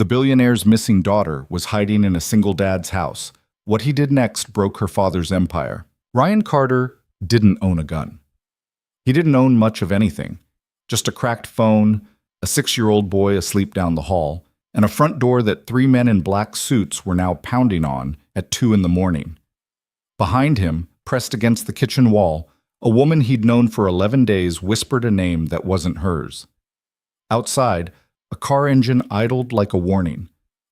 The billionaire's missing daughter was hiding in a single dad's house. What he did next broke her father's empire. Ryan Carter didn't own a gun. He didn't own much of anything. Just a cracked phone, a 6-year-old boy asleep down the hall, and a front door that 3 men in black suits were now pounding on at 2 in the morning. Behind him, pressed against the kitchen wall, a woman he'd known for 11 days whispered a name that wasn't hers. Outside, a car engine idled like a warning.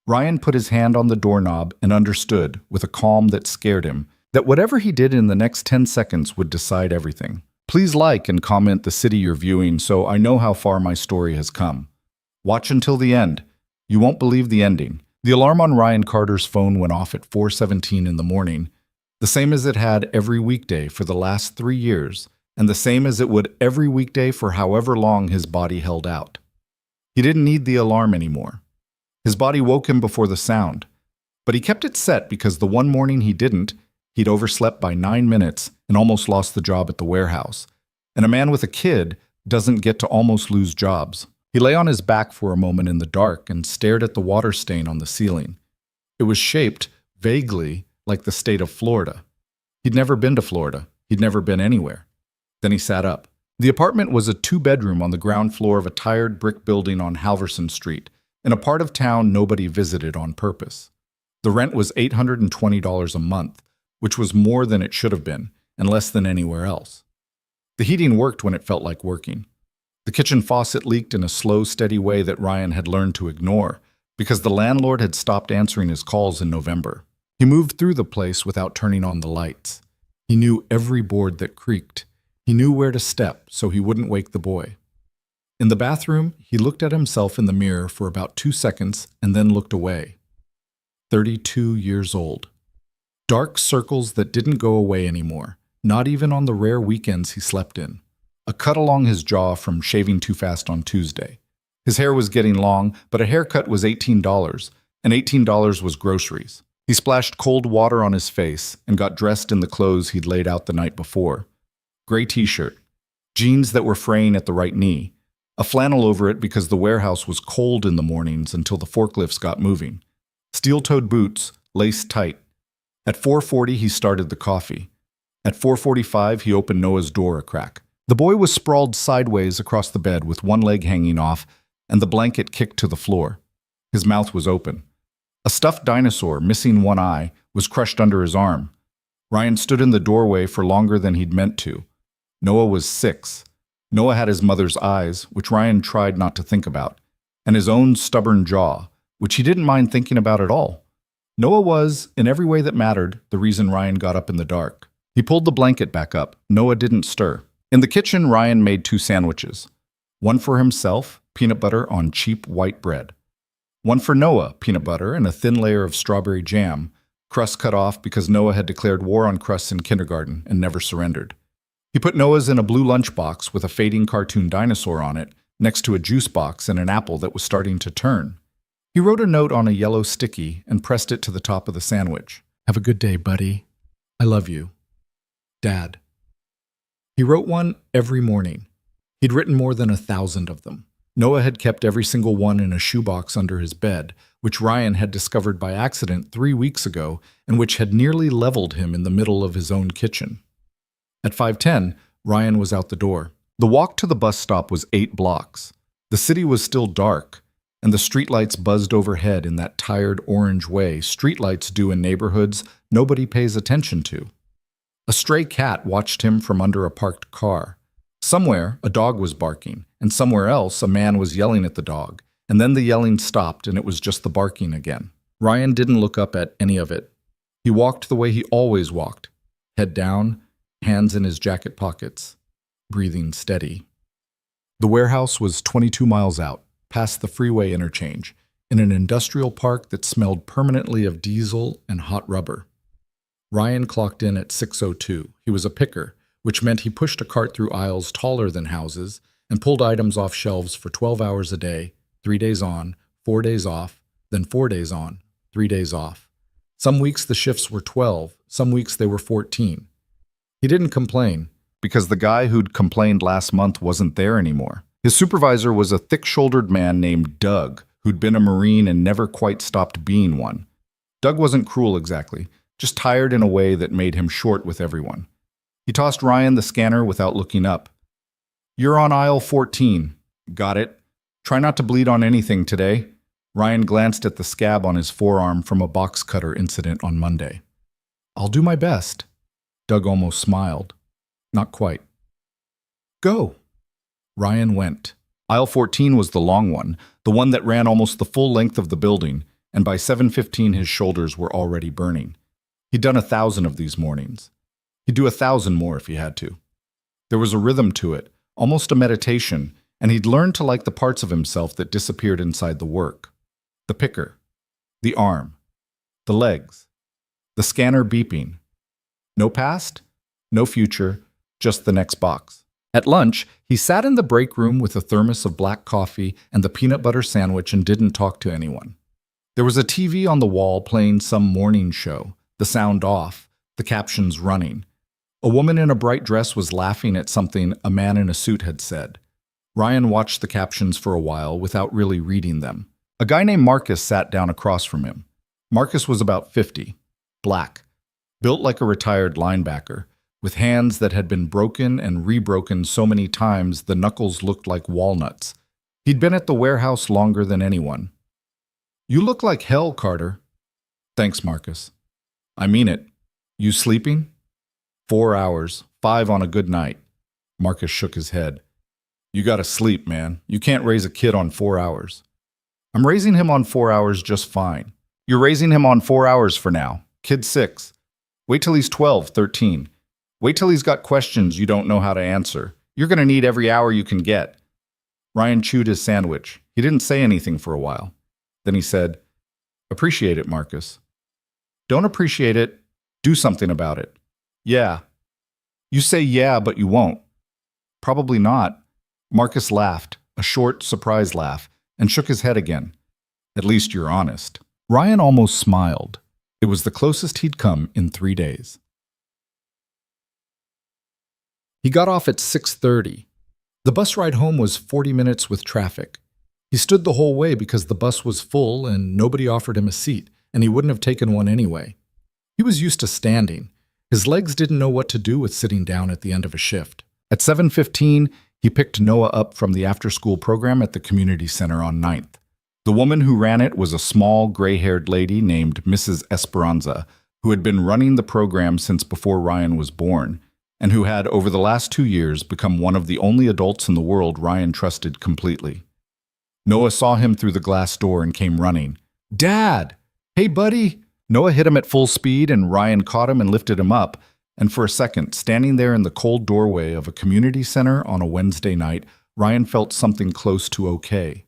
Ryan put his hand on the doorknob and understood, with a calm that scared him, that whatever he did in the next 10 seconds would decide everything. Please like and comment the city you're viewing so I know how far my story has come. Watch until the end. You won't believe the ending. The alarm on Ryan Carter's phone went off at 4:17 in the morning, the same as it had every weekday for the last 3 years, and the same as it would every weekday for however long his body held out. He didn't need the alarm anymore. His body woke him before the sound, but he kept it set because the one morning he didn't, he'd overslept by 9 minutes and almost lost the job at the warehouse. And a man with a kid doesn't get to almost lose jobs. He lay on his back for a moment in the dark and stared at the water stain on the ceiling. It was shaped, vaguely, like the state of Florida. He'd never been to Florida. He'd never been anywhere. Then he sat up. The apartment was a 2-bedroom on the ground floor of a tired brick building on Halverson Street, in a part of town nobody visited on purpose. The rent was $820 a month, which was more than it should have been, and less than anywhere else. The heating worked when it felt like working. The kitchen faucet leaked in a slow, steady way that Ryan had learned to ignore, because the landlord had stopped answering his calls in November. He moved through the place without turning on the lights. He knew every board that creaked. He knew where to step so he wouldn't wake the boy. In the bathroom, he looked at himself in the mirror for about 2 seconds and then looked away. 32 years old. Dark circles that didn't go away anymore, not even on the rare weekends he slept in. A cut along his jaw from shaving too fast on Tuesday. His hair was getting long, but a haircut was $18, and $18 was groceries. He splashed cold water on his face and got dressed in the clothes he'd laid out the night before. Gray t-shirt, jeans that were fraying at the right knee, a flannel over it because the warehouse was cold in the mornings until the forklifts got moving. Steel-toed boots, laced tight. At 4:40, he started the coffee. At 4:45, he opened Noah's door a crack. The boy was sprawled sideways across the bed with one leg hanging off and the blanket kicked to the floor. His mouth was open. A stuffed dinosaur, missing one eye, was crushed under his arm. Ryan stood in the doorway for longer than he'd meant to. Noah was 6. Noah had his mother's eyes, which Ryan tried not to think about, and his own stubborn jaw, which he didn't mind thinking about at all. Noah was, in every way that mattered, the reason Ryan got up in the dark. He pulled the blanket back up. Noah didn't stir. In the kitchen, Ryan made 2 sandwiches. One for himself, peanut butter on cheap white bread. One for Noah, peanut butter and a thin layer of strawberry jam, crust cut off because Noah had declared war on crusts in kindergarten and never surrendered. He put Noah's in a blue lunchbox with a fading cartoon dinosaur on it, next to a juice box and an apple that was starting to turn. He wrote a note on a yellow sticky and pressed it to the top of the sandwich. "Have a good day, buddy. I love you. Dad." He wrote one every morning. He'd written more than 1,000 of them. Noah had kept every single one in a shoebox under his bed, which Ryan had discovered by accident 3 weeks ago and which had nearly leveled him in the middle of his own kitchen. At 5:10, Ryan was out the door. The walk to the bus stop was 8 blocks. The city was still dark, and the streetlights buzzed overhead in that tired orange way streetlights do in neighborhoods nobody pays attention to. A stray cat watched him from under a parked car. Somewhere, a dog was barking, and somewhere else, a man was yelling at the dog, and then the yelling stopped and it was just the barking again. Ryan didn't look up at any of it. He walked the way he always walked, head down, hands in his jacket pockets, breathing steady. The warehouse was 22 miles out, past the freeway interchange, in an industrial park that smelled permanently of diesel and hot rubber. Ryan clocked in at 6:02. He was a picker, which meant he pushed a cart through aisles taller than houses and pulled items off shelves for 12 hours a day, 3 days on, 4 days off, then 4 days on, 3 days off. Some weeks the shifts were 12, some weeks they were 14. He didn't complain, because the guy who'd complained last month wasn't there anymore. His supervisor was a thick-shouldered man named Doug, who'd been a Marine and never quite stopped being one. Doug wasn't cruel exactly, just tired in a way that made him short with everyone. He tossed Ryan the scanner without looking up. "You're on aisle 14. Got it. Try not to bleed on anything today." Ryan glanced at the scab on his forearm from a box cutter incident on Monday. "I'll do my best." Doug almost smiled. Not quite. "Go." Ryan went. Aisle 14 was the long one, the one that ran almost the full length of the building, and by 7:15 his shoulders were already burning. He'd done 1,000 of these mornings. He'd do 1,000 more if he had to. There was a rhythm to it, almost a meditation, and he'd learned to like the parts of himself that disappeared inside the work. The picker, the arm, the legs, the scanner beeping. No past, no future, just the next box. At lunch, he sat in the break room with a thermos of black coffee and the peanut butter sandwich and didn't talk to anyone. There was a TV on the wall playing some morning show, the sound off, the captions running. A woman in a bright dress was laughing at something a man in a suit had said. Ryan watched the captions for a while without really reading them. A guy named Marcus sat down across from him. Marcus was about 50, black, built like a retired linebacker, with hands that had been broken and rebroken so many times the knuckles looked like walnuts. He'd been at the warehouse longer than anyone. "You look like hell, Carter." "Thanks, Marcus." "I mean it. You sleeping?" 4 hours, 5 on a good night. Marcus shook his head. "You gotta sleep, man. You can't raise a kid on 4 hours." "I'm raising him on 4 hours just fine." "You're raising him on 4 hours for now. Kid's 6. Wait till he's 12, 13. Wait till he's got questions you don't know how to answer. You're gonna need every hour you can get." Ryan chewed his sandwich. He didn't say anything for a while. Then he said, "Appreciate it, Marcus." "Don't appreciate it. Do something about it." "Yeah." "You say yeah, but you won't." "Probably not." Marcus laughed, a short, surprised laugh, and shook his head again. "At least you're honest." Ryan almost smiled. It was the closest he'd come in 3 days. He got off at 6:30. The bus ride home was 40 minutes with traffic. He stood the whole way because the bus was full and nobody offered him a seat, and he wouldn't have taken one anyway. He was used to standing. His legs didn't know what to do with sitting down at the end of a shift. At 7:15, he picked Noah up from the after-school program at the community center on 9th. The woman who ran it was a small, gray-haired lady named Mrs. Esperanza, who had been running the program since before Ryan was born, and who had, over the last 2 years, become one of the only adults in the world Ryan trusted completely. Noah saw him through the glass door and came running. "Dad! Hey, buddy!" Noah hit him at full speed, and Ryan caught him and lifted him up, and for a second, standing there in the cold doorway of a community center on a Wednesday night, Ryan felt something close to okay.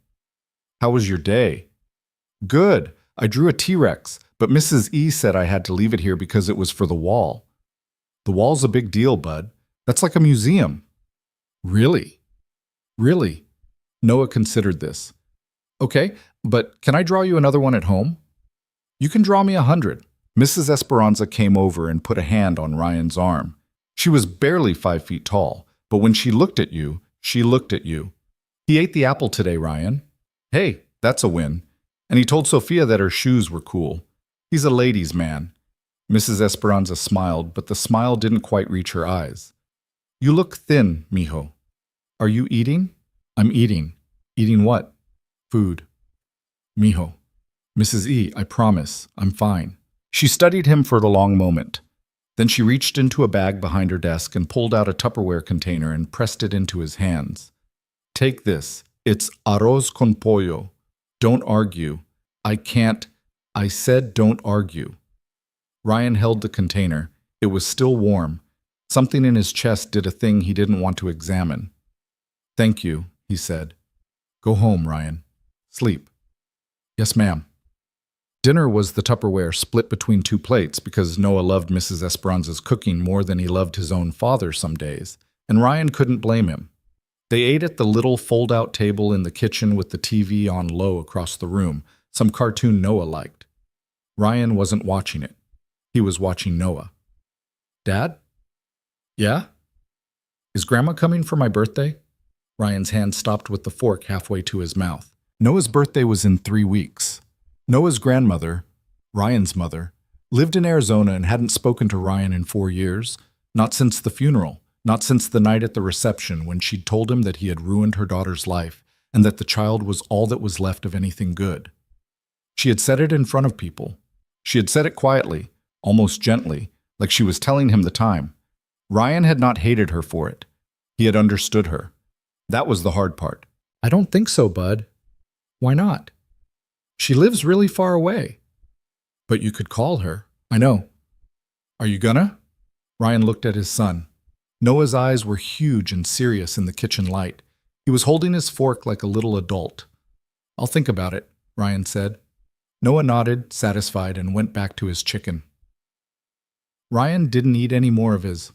"How was your day?" "Good. I drew a T-Rex, but Mrs. E said I had to leave it here because it was for the wall." "The wall's a big deal, bud. That's like a museum." "Really? Really?" Noah considered this. "Okay, but can I draw you another one at home?" "You can draw me 100. Mrs. Esperanza came over and put a hand on Ryan's arm. She was barely 5 feet tall, but when she looked at you, she looked at you. "He ate the apple today, Ryan." "Hey, that's a win." And he told Sophia that her shoes were cool. He's a ladies' man. Mrs. Esperanza smiled, but the smile didn't quite reach her eyes. "You look thin, mijo." "Are you eating?" "I'm eating." "Eating what?" "Food." "Mijo." "Mrs. E, I promise, I'm fine." She studied him for a long moment. Then she reached into a bag behind her desk and pulled out a Tupperware container and pressed it into his hands. "Take this. It's arroz con pollo. Don't argue. I can't. I said don't argue." Ryan held the container. It was still warm. Something in his chest did a thing he didn't want to examine. "Thank you," he said. "Go home, Ryan. Sleep." "Yes, ma'am." Dinner was the Tupperware split between 2 plates because Noah loved Mrs. Esperanza's cooking more than he loved his own father some days, and Ryan couldn't blame him. They ate at the little fold-out table in the kitchen with the TV on low across the room, some cartoon Noah liked. Ryan wasn't watching it. He was watching Noah. "Dad?" "Yeah?" "Is Grandma coming for my birthday?" Ryan's hand stopped with the fork halfway to his mouth. Noah's birthday was in 3 weeks. Noah's grandmother, Ryan's mother, lived in Arizona and hadn't spoken to Ryan in 4 years, not since the funeral, not since the night at the reception when she'd told him that he had ruined her daughter's life and that the child was all that was left of anything good. She had said it in front of people. She had said it quietly, almost gently, like she was telling him the time. Ryan had not hated her for it. He had understood her. That was the hard part. "I don't think so, Bud." "Why not?" "She lives really far away." "But you could call her." "I know." "Are you gonna?" Ryan looked at his son. Noah's eyes were huge and serious in the kitchen light. He was holding his fork like a little adult. "I'll think about it," Ryan said. Noah nodded, satisfied, and went back to his chicken. Ryan didn't eat any more of his.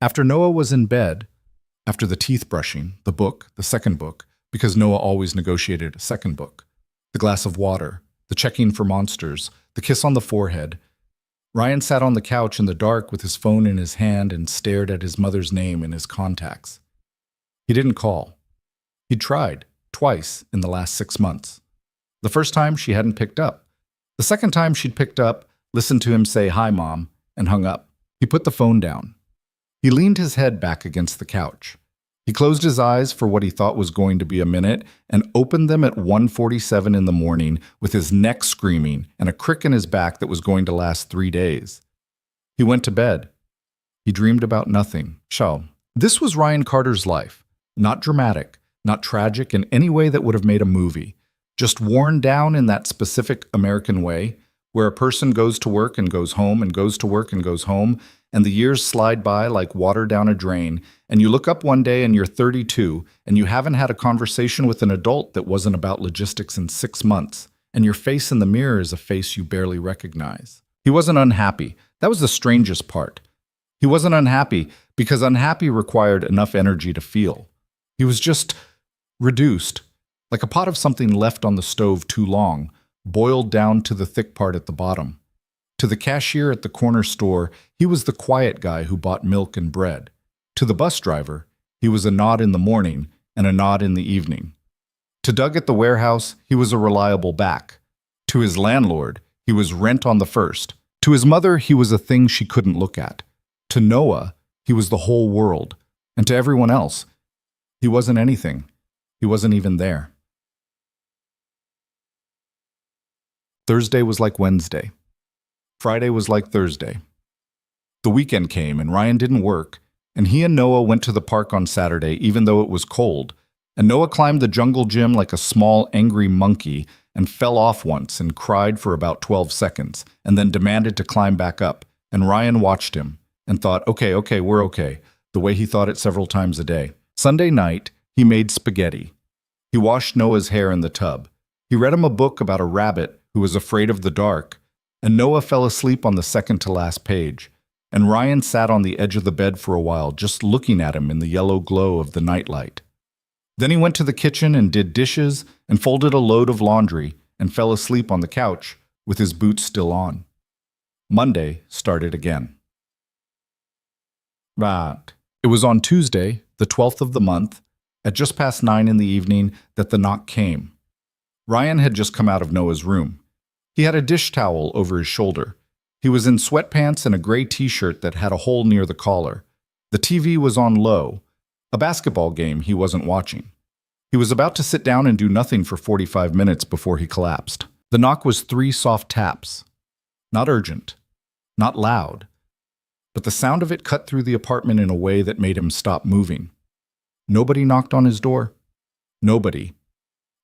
After Noah was in bed, after the teeth brushing, the book, the second book, because Noah always negotiated a second book, the glass of water, the checking for monsters, the kiss on the forehead, Ryan sat on the couch in the dark with his phone in his hand and stared at his mother's name in his contacts. He didn't call. He'd tried, twice in the last 6 months. The first time she hadn't picked up. The second time she'd picked up, listened to him say, "Hi, Mom," and hung up. He put the phone down. He leaned his head back against the couch. He closed his eyes for what he thought was going to be a minute and opened them at 1:47 in the morning with his neck screaming and a crick in his back that was going to last 3 days. He went to bed. He dreamed about nothing. This was Ryan Carter's life. Not dramatic, not tragic in any way that would have made a movie. Just worn down in that specific American way, where a person goes to work and goes home and goes to work and goes home, and the years slide by like water down a drain, and you look up one day and you're 32, and you haven't had a conversation with an adult that wasn't about logistics in 6 months, and your face in the mirror is a face you barely recognize. He wasn't unhappy. That was the strangest part. He wasn't unhappy because unhappy required enough energy to feel. He was just reduced, like a pot of something left on the stove too long, boiled down to the thick part at the bottom. To the cashier at the corner store, he was the quiet guy who bought milk and bread. To the bus driver, he was a nod in the morning and a nod in the evening. To Doug at the warehouse, he was a reliable back. To his landlord, he was rent on the first. To his mother, he was a thing she couldn't look at. To Noah, he was the whole world. And to everyone else, he wasn't anything. He wasn't even there. Thursday was like Wednesday. Friday was like Thursday. The weekend came and Ryan didn't work, and he and Noah went to the park on Saturday even though it was cold, and Noah climbed the jungle gym like a small angry monkey and fell off once and cried for about 12 seconds and then demanded to climb back up, and Ryan watched him and thought, okay, we're okay, the way he thought it several times a day. Sunday night, he made spaghetti. He washed Noah's hair in the tub. He read him a book about a rabbit who was afraid of the dark, and Noah fell asleep on the second to last page, and Ryan sat on the edge of the bed for a while just looking at him in the yellow glow of the nightlight. Then he went to the kitchen and did dishes and folded a load of laundry and fell asleep on the couch with his boots still on. Monday started again. It was on Tuesday, the 12th of the month, at just past 9 in the evening, that the knock came. Ryan had just come out of Noah's room. He had a dish towel over his shoulder. He was in sweatpants and a gray t-shirt that had a hole near the collar. The TV was on low, a basketball game he wasn't watching. He was about to sit down and do nothing for 45 minutes before he collapsed. The knock was 3 soft taps. Not urgent, not loud, but the sound of it cut through the apartment in a way that made him stop moving. Nobody knocked on his door. Nobody.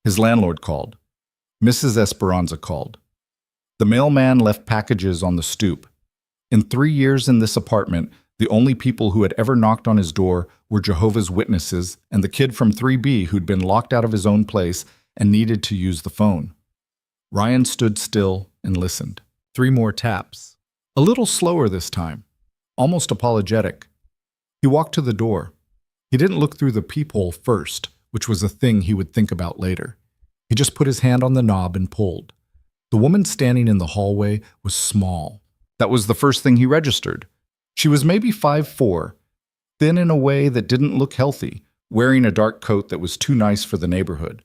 His landlord called. Mrs. Esperanza called. The mailman left packages on the stoop. In 3 years in this apartment, the only people who had ever knocked on his door were Jehovah's Witnesses and the kid from 3B who'd been locked out of his own place and needed to use the phone. Ryan stood still and listened. 3 more taps. A little slower this time, almost apologetic. He walked to the door. He didn't look through the peephole first, which was a thing he would think about later. He just put his hand on the knob and pulled. The woman standing in the hallway was small. That was the first thing he registered. She was maybe 5'4", thin in a way that didn't look healthy, wearing a dark coat that was too nice for the neighborhood.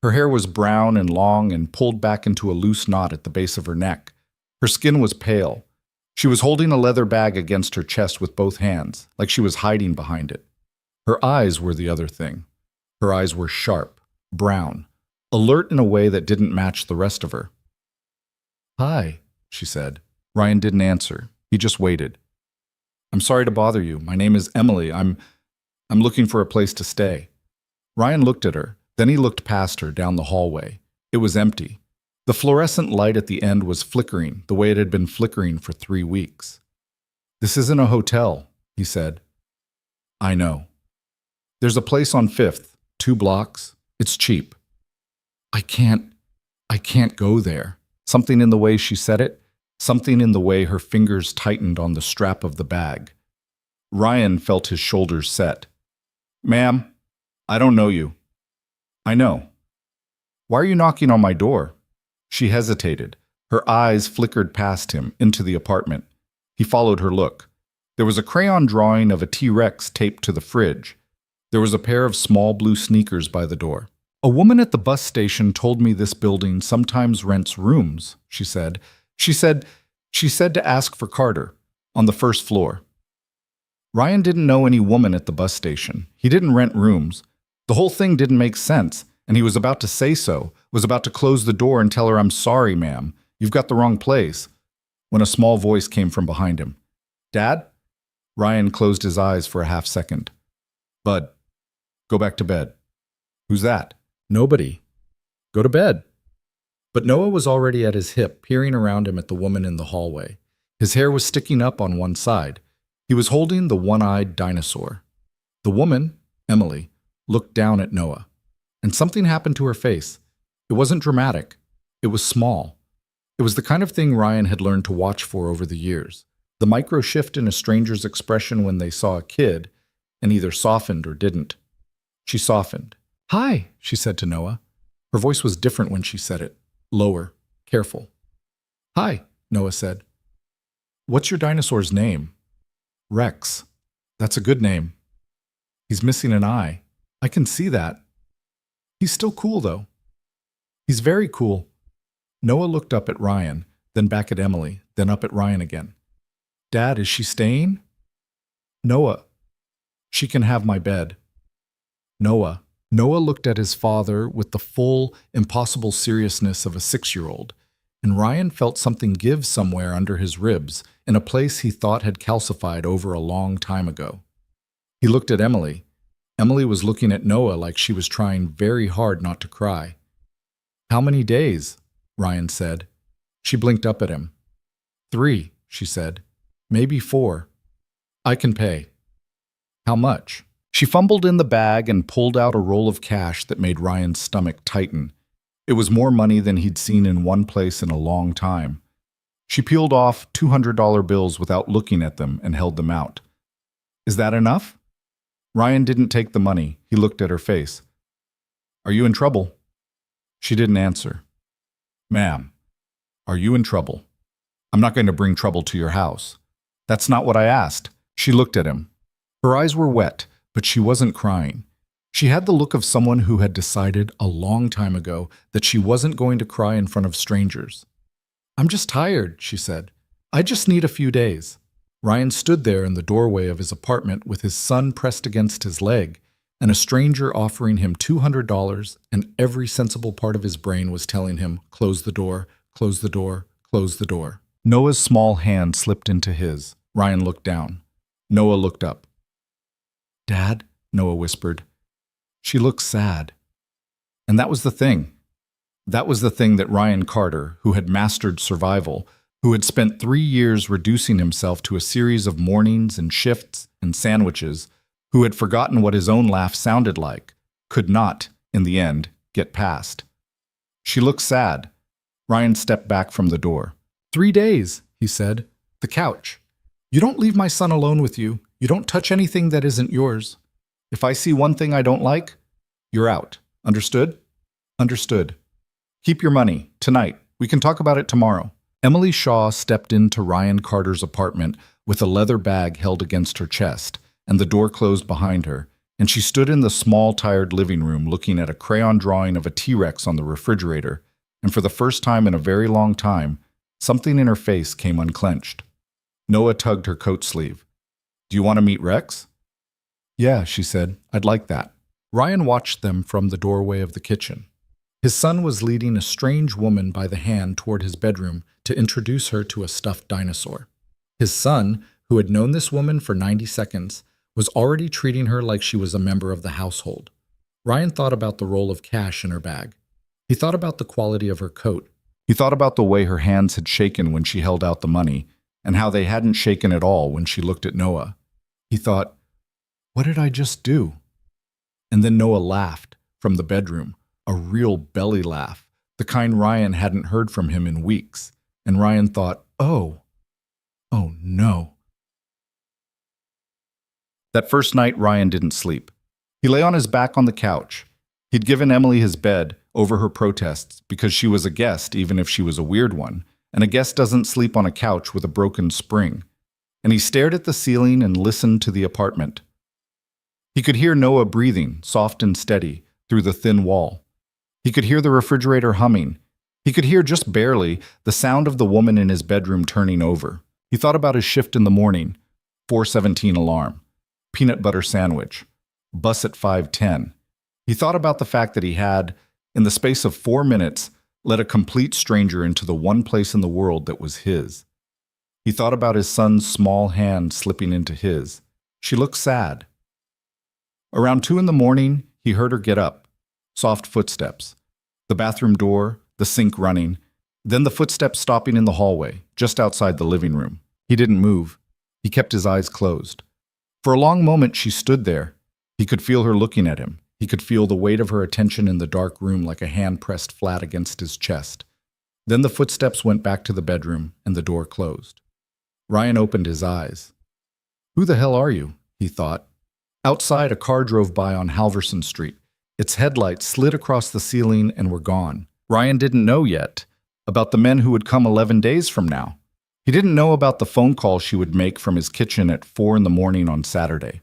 Her hair was brown and long and pulled back into a loose knot at the base of her neck. Her skin was pale. She was holding a leather bag against her chest with both hands, like she was hiding behind it. Her eyes were the other thing. Her eyes were sharp, brown, alert in a way that didn't match the rest of her. "Hi," she said. Ryan didn't answer. He just waited. "I'm sorry to bother you. My name is Emily. I'm looking for a place to stay." Ryan looked at her. Then he looked past her down the hallway. It was empty. The fluorescent light at the end was flickering the way it had been flickering for 3 weeks. "This isn't a hotel," he said. "I know. There's a place on 5th, 2 blocks. It's cheap." I can't go there." Something in the way she said it, something in the way her fingers tightened on the strap of the bag. Ryan felt his shoulders set. "Ma'am, I don't know you." "I know." "Why are you knocking on my door?" She hesitated. Her eyes flickered past him into the apartment. He followed her look. There was a crayon drawing of a T-Rex taped to the fridge. There was a pair of small blue sneakers by the door. "A woman at the bus station told me this building sometimes rents rooms," she said. She said to ask for Carter, on the 1st floor. Ryan didn't know any woman at the bus station. He didn't rent rooms. The whole thing didn't make sense, and he was about to say so, was about to close the door and tell her, "I'm sorry, ma'am. You've got the wrong place," when a small voice came from behind him. "Dad?" Ryan closed his eyes for a half second. "Bud, go back to bed." "Who's that?" "Nobody. Go to bed." But Noah was already at his hip, peering around him at the woman in the hallway. His hair was sticking up on one side. He was holding the one-eyed dinosaur. The woman, Emily, looked down at Noah. And something happened to her face. It wasn't dramatic. It was small. It was the kind of thing Ryan had learned to watch for over the years. The micro shift in a stranger's expression when they saw a kid, and either softened or didn't. She softened. "Hi," she said to Noah. Her voice was different when she said it. Lower, careful. "Hi," Noah said. "What's your dinosaur's name?" "Rex." "That's a good name." "He's missing an eye." "I can see that." "He's still cool, though." "He's very cool." Noah looked up at Ryan, then back at Emily, then up at Ryan again. "Dad, is she staying?" "Noah, she can have my bed." "Noah." Noah looked at his father with the full, impossible seriousness of a 6-year-old, and Ryan felt something give somewhere under his ribs, in a place he thought had calcified over a long time ago. He looked at Emily. Emily was looking at Noah like she was trying very hard not to cry. "How many days?" Ryan said. She blinked up at him. 3, she said. "Maybe 4. I can pay." "How much?" She fumbled in the bag and pulled out a roll of cash that made Ryan's stomach tighten. It was more money than he'd seen in one place in a long time. She peeled off $200 bills without looking at them and held them out. "Is that enough?" Ryan didn't take the money. He looked at her face. "Are you in trouble?" She didn't answer. "Ma'am, are you in trouble? I'm not going to bring trouble to your house." "That's not what I asked." She looked at him. Her eyes were wet, but she wasn't crying. She had the look of someone who had decided a long time ago that she wasn't going to cry in front of strangers. "I'm just tired," she said. "I just need a few days." Ryan stood there in the doorway of his apartment with his son pressed against his leg, and a stranger offering him $200, and every sensible part of his brain was telling him, "Close the door, close the door, close the door." Noah's small hand slipped into his. Ryan looked down. Noah looked up. "Dad," Noah whispered. She looked sad. And that was the thing. That was the thing that Ryan Carter, who had mastered survival, who had spent 3 years reducing himself to a series of mornings and shifts and sandwiches, who had forgotten what his own laugh sounded like, could not, in the end, get past. She looked sad. Ryan stepped back from the door. 3 days, he said. "The couch. You don't leave my son alone with you. You don't touch anything that isn't yours. If I see one thing I don't like, you're out. Understood?" "Understood. Keep your money. Tonight. We can talk about it tomorrow." Emily Shaw stepped into Ryan Carter's apartment with a leather bag held against her chest, and the door closed behind her, and she stood in the small, tired living room looking at a crayon drawing of a T-Rex on the refrigerator, and for the first time in a very long time, something in her face came unclenched. Noah tugged her coat sleeve. "Do you want to meet Rex?" "Yeah," she said. "I'd like that." Ryan watched them from the doorway of the kitchen. His son was leading a strange woman by the hand toward his bedroom to introduce her to a stuffed dinosaur. His son, who had known this woman for 90 seconds, was already treating her like she was a member of the household. Ryan thought about the roll of cash in her bag. He thought about the quality of her coat. He thought about the way her hands had shaken when she held out the money, and how they hadn't shaken at all when she looked at Noah. He thought, "What did I just do?" And then Noah laughed from the bedroom, a real belly laugh, the kind Ryan hadn't heard from him in weeks. And Ryan thought, oh no. That first night, Ryan didn't sleep. He lay on his back on the couch. He'd given Emily his bed over her protests because she was a guest, even if she was a weird one, and a guest doesn't sleep on a couch with a broken spring. And he stared at the ceiling and listened to the apartment. He could hear Noah breathing, soft and steady, through the thin wall. He could hear the refrigerator humming. He could hear just barely the sound of the woman in his bedroom turning over. He thought about his shift in the morning, 4:17 alarm, peanut butter sandwich, bus at 5:10. He thought about the fact that he had, in the space of 4 minutes, let a complete stranger into the one place in the world that was his. He thought about his son's small hand slipping into his. She looked sad. Around 2 in the morning, he heard her get up. Soft footsteps. The bathroom door, the sink running, then the footsteps stopping in the hallway, just outside the living room. He didn't move. He kept his eyes closed. For a long moment, she stood there. He could feel her looking at him. He could feel the weight of her attention in the dark room like a hand pressed flat against his chest. Then the footsteps went back to the bedroom, and the door closed. Ryan opened his eyes. "Who the hell are you?" he thought. Outside, a car drove by on Halverson Street. Its headlights slid across the ceiling and were gone. Ryan didn't know yet about the men who would come 11 days from now. He didn't know about the phone call she would make from his kitchen at 4 in the morning on Saturday.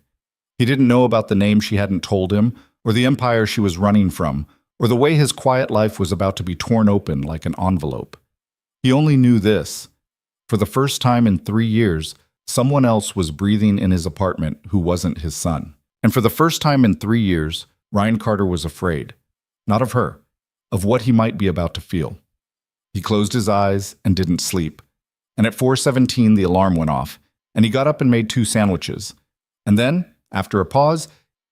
He didn't know about the name she hadn't told him, or the empire she was running from, or the way his quiet life was about to be torn open like an envelope. He only knew this. For the first time in 3 years, someone else was breathing in his apartment who wasn't his son. And for the first time in 3 years, Ryan Carter was afraid. Not of her, of what he might be about to feel. He closed his eyes and didn't sleep. And at 4:17, the alarm went off, and he got up and made 2 sandwiches. And then, after a pause,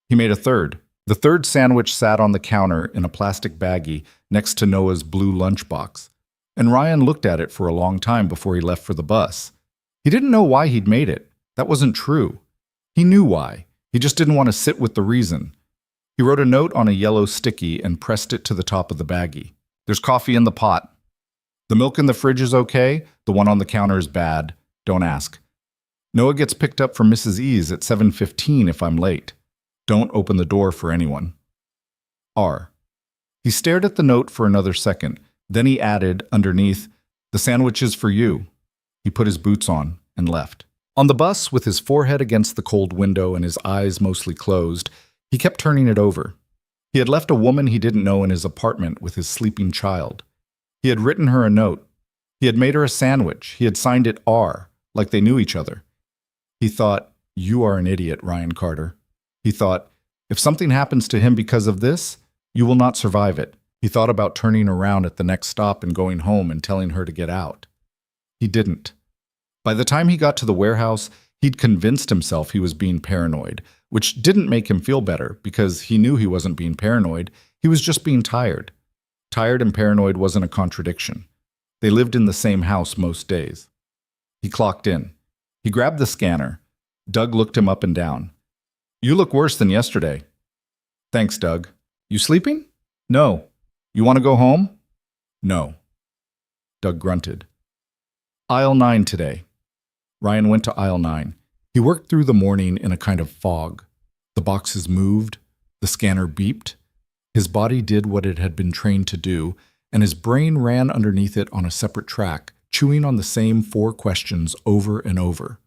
he made a third. The third sandwich sat on the counter in a plastic baggie next to Noah's blue lunchbox. And Ryan looked at it for a long time before he left for the bus. He didn't know why he'd made it. That wasn't true. He knew why. He just didn't want to sit with the reason. He wrote a note on a yellow sticky and pressed it to the top of the baggie. "There's coffee in the pot. The milk in the fridge is okay. The one on the counter is bad. Don't ask. Noah gets picked up from Mrs. E's at 7:15 if I'm late. Don't open the door for anyone. R." He stared at the note for another second. Then he added, underneath, "The sandwich is for you." He put his boots on and left. On the bus, with his forehead against the cold window and his eyes mostly closed, he kept turning it over. He had left a woman he didn't know in his apartment with his sleeping child. He had written her a note. He had made her a sandwich. He had signed it R, like they knew each other. He thought, "You are an idiot, Ryan Carter." He thought, "If something happens to him because of this, you will not survive it." He thought about turning around at the next stop and going home and telling her to get out. He didn't. By the time he got to the warehouse, he'd convinced himself he was being paranoid, which didn't make him feel better because he knew he wasn't being paranoid. He was just being tired. Tired and paranoid wasn't a contradiction. They lived in the same house most days. He clocked in. He grabbed the scanner. Doug looked him up and down. "You look worse than yesterday." "Thanks, Doug. You sleeping?" "No." "You want to go home?" "No." Doug grunted. "Aisle 9 today." Ryan went to aisle 9. He worked through the morning in a kind of fog. The boxes moved. The scanner beeped. His body did what it had been trained to do, and his brain ran underneath it on a separate track, chewing on the same 4 questions over and over.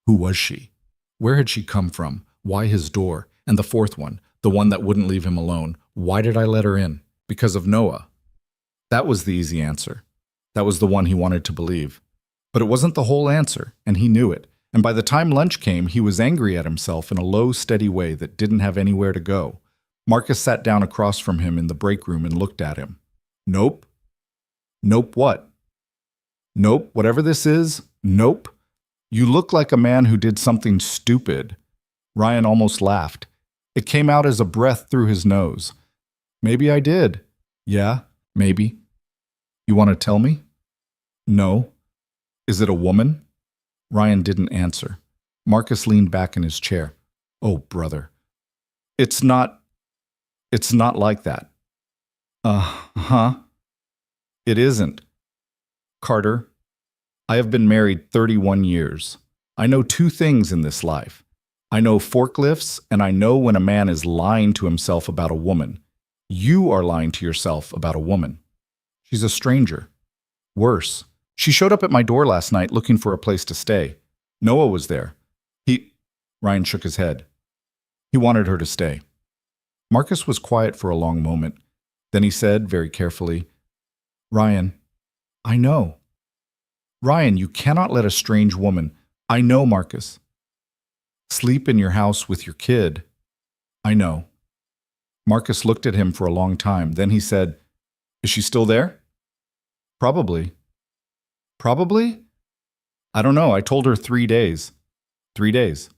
Who was she? Where had she come from? Why his door? And the fourth one, the one that wouldn't leave him alone. Why did I let her in? Because of Noah. That was the easy answer. That was the one he wanted to believe. But it wasn't the whole answer, and he knew it. And by the time lunch came, he was angry at himself in a low, steady way that didn't have anywhere to go. Marcus sat down across from him in the break room and looked at him. Nope. Nope what? Nope, whatever this is, nope. You look like a man who did something stupid. Ryan almost laughed. It came out as a breath through his nose. Maybe I did. Yeah, maybe. You want to tell me? No. Is it a woman? Ryan didn't answer. Marcus leaned back in his chair. Oh, brother. It's not like that. Uh-huh. It isn't. Carter, I have been married 31 years. I know two things in this life. I know forklifts, and I know when a man is lying to himself about a woman. You are lying to yourself about a woman. She's a stranger. Worse. She showed up at my door last night looking for a place to stay. Noah was there. Ryan shook his head. He wanted her to stay. Marcus was quiet for a long moment. Then he said, very carefully, Ryan, I know. Ryan, you cannot let a strange woman. I know, Marcus. Sleep in your house with your kid. I know. Marcus looked at him for a long time. Then he said, Is she still there? Probably. Probably? I don't know. I told her 3 days. 3 days.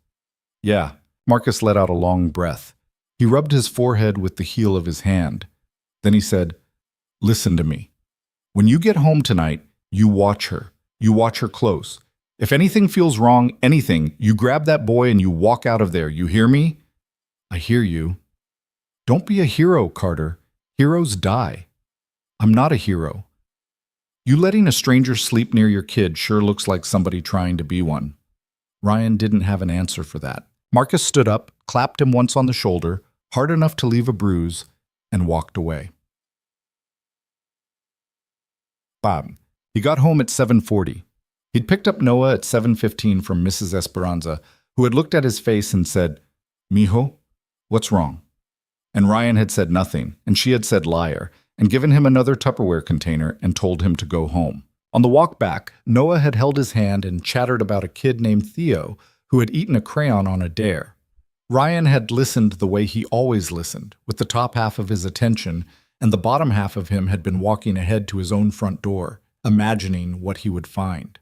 Yeah. Marcus let out a long breath. He rubbed his forehead with the heel of his hand. Then he said, Listen to me. When you get home tonight, you watch her. You watch her close. If anything feels wrong, anything, you grab that boy and you walk out of there. You hear me? I hear you. Don't be a hero, Carter. Heroes die. I'm not a hero. You letting a stranger sleep near your kid sure looks like somebody trying to be one. Ryan didn't have an answer for that. Marcus stood up, clapped him once on the shoulder, hard enough to leave a bruise, and walked away. Bob. He got home at 7:40. He'd picked up Noah at 7:15 from Mrs. Esperanza, who had looked at his face and said, Mijo, what's wrong? And Ryan had said nothing, and she had said liar, and given him another Tupperware container and told him to go home. On the walk back, Noah had held his hand and chattered about a kid named Theo who had eaten a crayon on a dare. Ryan had listened the way he always listened, with the top half of his attention, and the bottom half of him had been walking ahead to his own front door, imagining what he would find.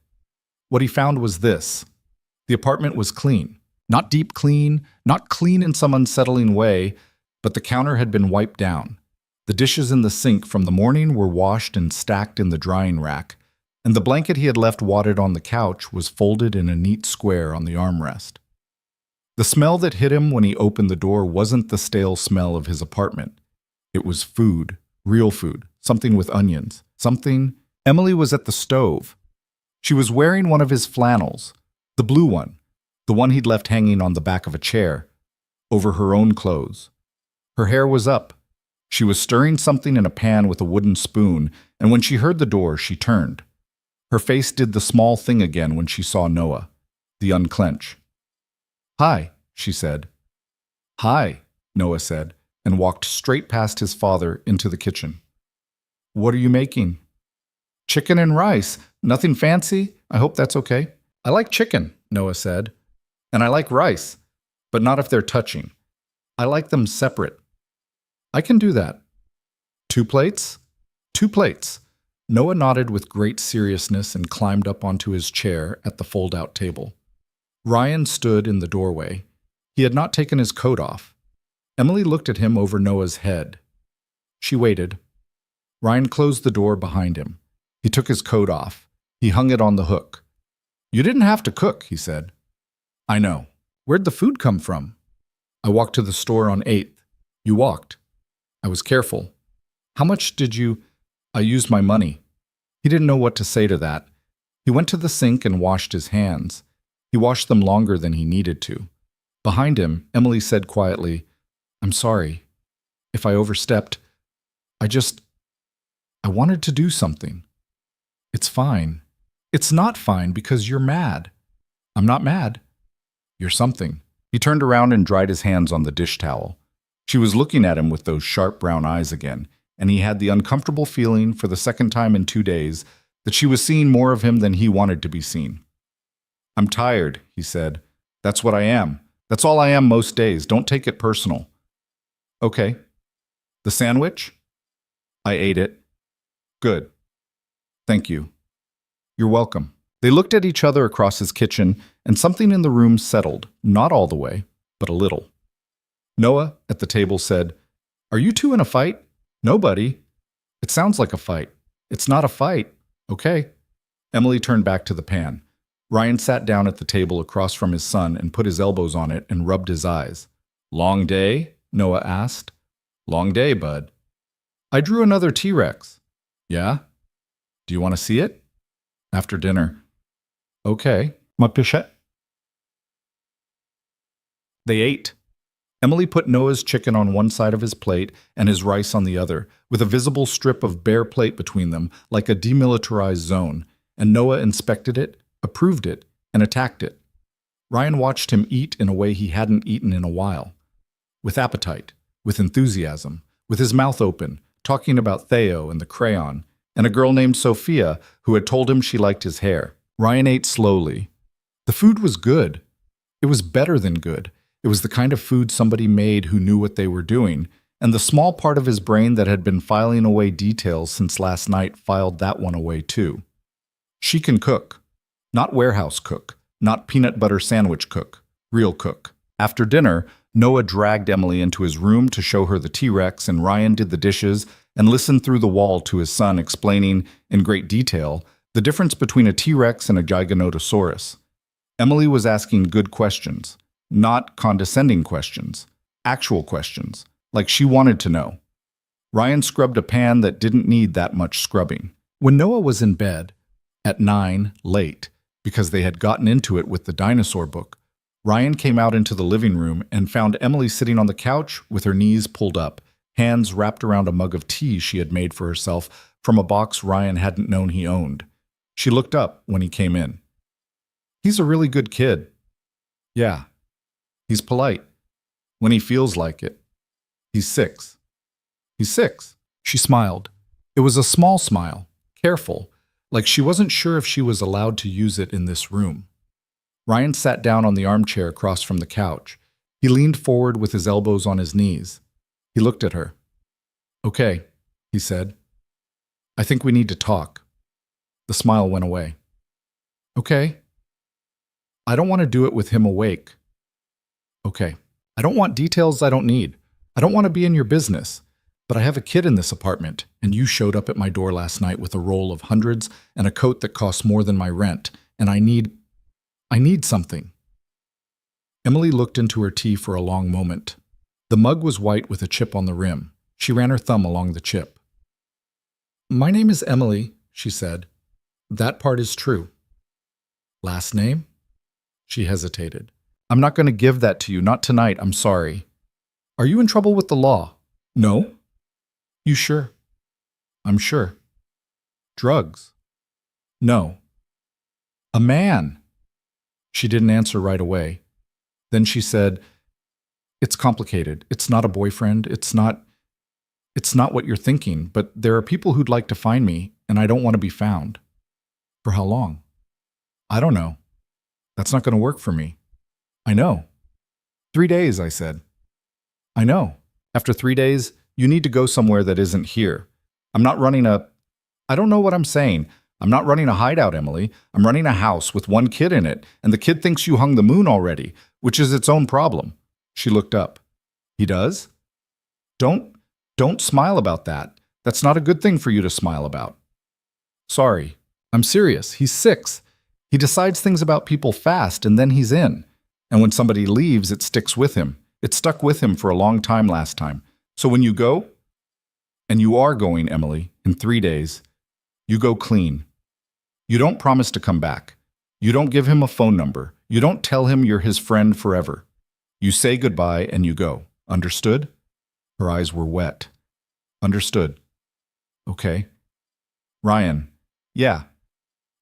What he found was this. The apartment was clean. Not deep clean, not clean in some unsettling way, but the counter had been wiped down. The dishes in the sink from the morning were washed and stacked in the drying rack, and the blanket he had left wadded on the couch was folded in a neat square on the armrest. The smell that hit him when he opened the door wasn't the stale smell of his apartment. It was food, real food, something with onions, something. Emily was at the stove. She was wearing one of his flannels, the blue one, the one he'd left hanging on the back of a chair, over her own clothes. Her hair was up. She was stirring something in a pan with a wooden spoon, and when she heard the door, she turned. Her face did the small thing again when she saw Noah, the unclench. Hi, she said. Hi, Noah said, and walked straight past his father into the kitchen. What are you making? Chicken and rice. Nothing fancy? I hope that's okay. I like chicken, Noah said. And I like rice, but not if they're touching. I like them separate. I can do that. 2 plates? 2 plates. Noah nodded with great seriousness and climbed up onto his chair at the fold-out table. Ryan stood in the doorway. He had not taken his coat off. Emily looked at him over Noah's head. She waited. Ryan closed the door behind him. He took his coat off. He hung it on the hook. You didn't have to cook, he said. I know. Where'd the food come from? I walked to the store on 8th. You walked. I was careful. How much did you... I used my money. He didn't know what to say to that. He went to the sink and washed his hands. He washed them longer than he needed to. Behind him, Emily said quietly, I'm sorry. If I overstepped, I wanted to do something. It's fine. It's not fine because you're mad. I'm not mad. You're something. He turned around and dried his hands on the dish towel. She was looking at him with those sharp brown eyes again, and he had the uncomfortable feeling, for the second time in 2 days, that she was seeing more of him than he wanted to be seen. "I'm tired," he said. "That's what I am. That's all I am most days. Don't take it personal." "Okay. The sandwich?" "I ate it." "Good. Thank you." "You're welcome." They looked at each other across his kitchen, and something in the room settled, not all the way, but a little. Noah, at the table, said, "Are you two in a fight?" "No, buddy." "It sounds like a fight." "It's not a fight." "Okay." Emily turned back to the pan. Ryan sat down at the table across from his son and put his elbows on it and rubbed his eyes. "Long day?" Noah asked. "Long day, bud." "I drew another T-Rex." "Yeah? Do you want to see it?" "After dinner." "Okay." "Ma pichette." They ate. Emily put Noah's chicken on one side of his plate and his rice on the other, with a visible strip of bare plate between them, like a demilitarized zone, and Noah inspected it, approved it, and attacked it. Ryan watched him eat in a way he hadn't eaten in a while. With appetite, with enthusiasm, with his mouth open, talking about Theo and the crayon, and a girl named Sophia who had told him she liked his hair. Ryan ate slowly. The food was good. It was better than good. It was the kind of food somebody made who knew what they were doing, and the small part of his brain that had been filing away details since last night filed that one away too. She can cook. Not warehouse cook, not peanut butter sandwich cook, real cook. After dinner, Noah dragged Emily into his room to show her the T-Rex, and Ryan did the dishes and listened through the wall to his son explaining, in great detail, the difference between a T-Rex and a Giganotosaurus. Emily was asking good questions, not condescending questions, actual questions, like she wanted to know. Ryan scrubbed a pan that didn't need that much scrubbing. When Noah was in bed, at 9, late, because they had gotten into it with the dinosaur book, Ryan came out into the living room and found Emily sitting on the couch with her knees pulled up, hands wrapped around a mug of tea she had made for herself from a box Ryan hadn't known he owned. She looked up when he came in. "He's a really good kid." "Yeah. He's polite. When he feels like it. He's 6. "He's 6. She smiled. It was a small smile, careful, like she wasn't sure if she was allowed to use it in this room. Ryan sat down on the armchair across from the couch. He leaned forward with his elbows on his knees. He looked at her. "Okay," he said. "I think we need to talk." The smile went away. "Okay." "I don't want to do it with him awake." "Okay." "I don't want details I don't need. I don't want to be in your business. But I have a kid in this apartment, and you showed up at my door last night with a roll of hundreds and a coat that costs more than my rent, and I need something." Emily looked into her tea for a long moment. The mug was white with a chip on the rim. She ran her thumb along the chip. "My name is Emily," she said. "That part is true." "Last name?" She hesitated. "I'm not going to give that to you, not tonight, I'm sorry." "Are you in trouble with the law?" "No." "You sure?" "I'm sure." "Drugs?" "No." "A man?" She didn't answer right away. Then she said, "It's complicated. It's not a boyfriend. It's not what you're thinking, but there are people who'd like to find me, and I don't want to be found." "For how long?" "I don't know. That's not going to work for me." "I know." 3 days, I said. "I know. After 3 days, you need to go somewhere that isn't here. I'm not running I don't know what I'm saying. I'm not running a hideout, Emily. I'm running a house with one kid in it, and the kid thinks you hung the moon already, which is its own problem." She looked up. "He does?" Don't smile about that. That's not a good thing for you to smile about." "Sorry. I'm serious. He's 6. He decides things about people fast, and then he's in. And when somebody leaves, it sticks with him. It stuck with him for a long time last time. So when you go, and you are going, Emily, in 3 days, you go clean. You don't promise to come back. You don't give him a phone number. You don't tell him you're his friend forever. You say goodbye and you go. Understood?" Her eyes were wet. "Understood." "Okay." "Ryan." "Yeah."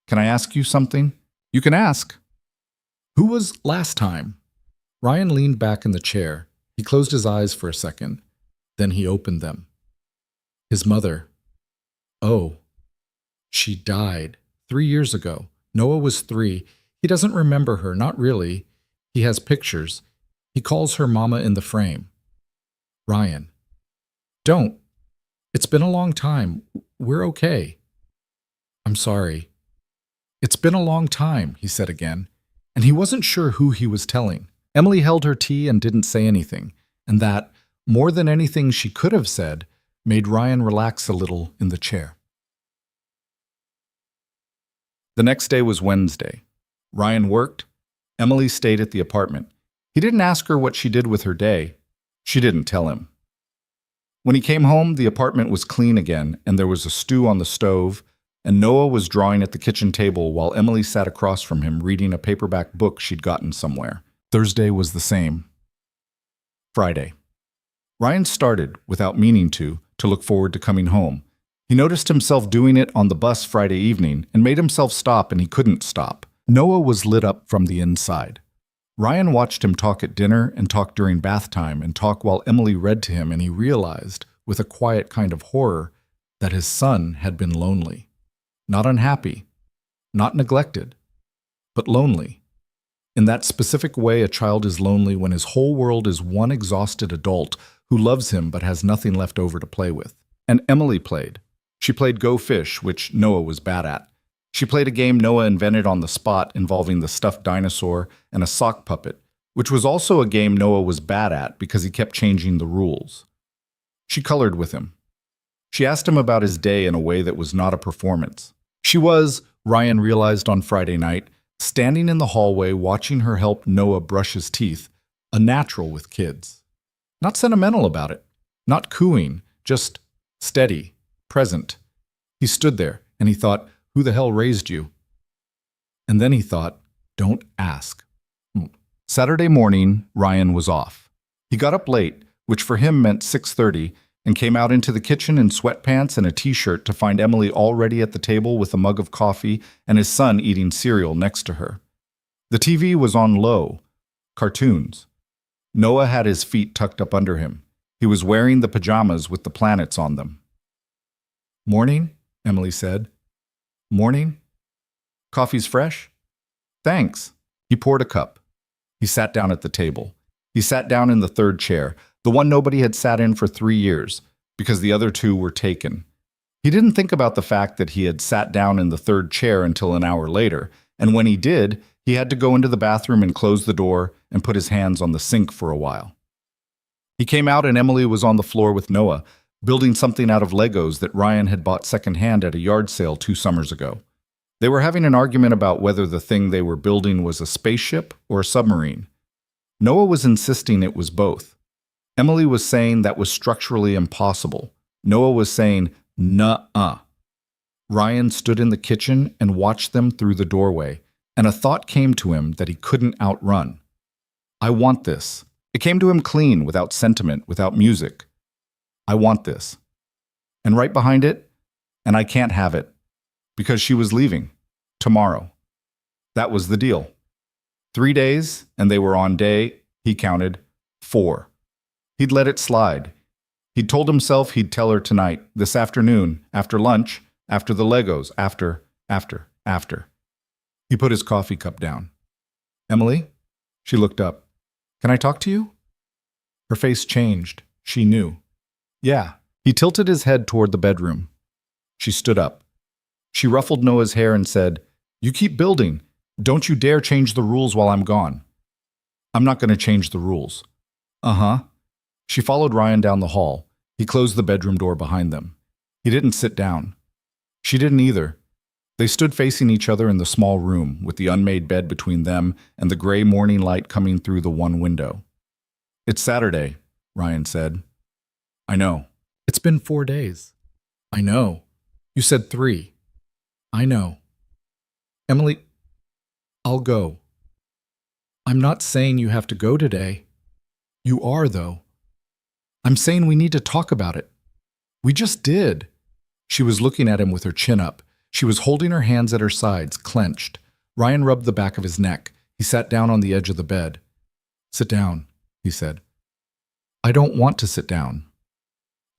"Can I ask you something?" "You can ask." "Who was last time?" Ryan leaned back in the chair. He closed his eyes for a second. Then he opened them. His mother. Oh, she died 3 years ago. Noah was 3. He doesn't remember her, not really. He has pictures. He calls her Mama in the frame. Ryan. Don't. It's been a long time. We're okay. I'm sorry. It's been a long time, he said again, and he wasn't sure who he was telling. Emily held her tea and didn't say anything, and that, more than anything she could have said, made Ryan relax a little in the chair. The next day was Wednesday. Ryan worked. Emily stayed at the apartment. He didn't ask her what she did with her day. She didn't tell him. When he came home, the apartment was clean again, and there was a stew on the stove, and Noah was drawing at the kitchen table while Emily sat across from him reading a paperback book she'd gotten somewhere. Thursday was the same. Friday. Ryan started, without meaning to look forward to coming home. He noticed himself doing it on the bus Friday evening and made himself stop, and he couldn't stop. Noah was lit up from the inside. Ryan watched him talk at dinner and talk during bath time and talk while Emily read to him, and he realized, with a quiet kind of horror, that his son had been lonely. Not unhappy, not neglected, but lonely. In that specific way a child is lonely when his whole world is one exhausted adult who loves him but has nothing left over to play with. And Emily played. She played Go Fish, which Noah was bad at. She played a game Noah invented on the spot involving the stuffed dinosaur and a sock puppet, which was also a game Noah was bad at because he kept changing the rules. She colored with him. She asked him about his day in a way that was not a performance. She was, Ryan realized on Friday night, standing in the hallway watching her help Noah brush his teeth, a natural with kids. Not sentimental about it, not cooing, just steady, present. He stood there and he thought, who the hell raised you? And then he thought, don't ask. Saturday morning, Ryan was off. He got up late, which for him meant 6:30, and came out into the kitchen in sweatpants and a t-shirt to find Emily already at the table with a mug of coffee and his son eating cereal next to her. The TV was on low, cartoons. Noah had his feet tucked up under him. He was wearing the pajamas with the planets on them. Morning, Emily said. Morning? Coffee's fresh? Thanks. He poured a cup. He sat down at the table. He sat down in the third chair, the one nobody had sat in for 3 years, because the other 2 were taken. He didn't think about the fact that he had sat down in the third chair until an hour later, and when he did, he had to go into the bathroom and close the door and put his hands on the sink for a while. He came out and Emily was on the floor with Noah, building something out of Legos that Ryan had bought secondhand at a yard sale 2 summers ago. They were having an argument about whether the thing they were building was a spaceship or a submarine. Noah was insisting it was both. Emily was saying that was structurally impossible. Noah was saying, nuh-uh. Ryan stood in the kitchen and watched them through the doorway, and a thought came to him that he couldn't outrun. I want this. It came to him clean, without sentiment, without music. I want this. And right behind it, and I can't have it, because she was leaving, tomorrow. That was the deal. 3 days, and they were on day, he counted, 4. He'd let it slide. He'd told himself he'd tell her tonight, this afternoon, after lunch, after the Legos, after. He put his coffee cup down. Emily? She looked up. Can I talk to you? Her face changed. She knew. Yeah. He tilted his head toward the bedroom. She stood up. She ruffled Noah's hair and said, You keep building. Don't you dare change the rules while I'm gone. I'm not going to change the rules. Uh-huh. She followed Ryan down the hall. He closed the bedroom door behind them. He didn't sit down. She didn't either. They stood facing each other in the small room, with the unmade bed between them and the gray morning light coming through the one window. It's Saturday, Ryan said. I know. It's been 4 days. I know. You said 3. I know. Emily, I'll go. I'm not saying you have to go today. You are, though. I'm saying we need to talk about it. We just did. She was looking at him with her chin up. She was holding her hands at her sides, clenched. Ryan rubbed the back of his neck. He sat down on the edge of the bed. Sit down, he said. I don't want to sit down.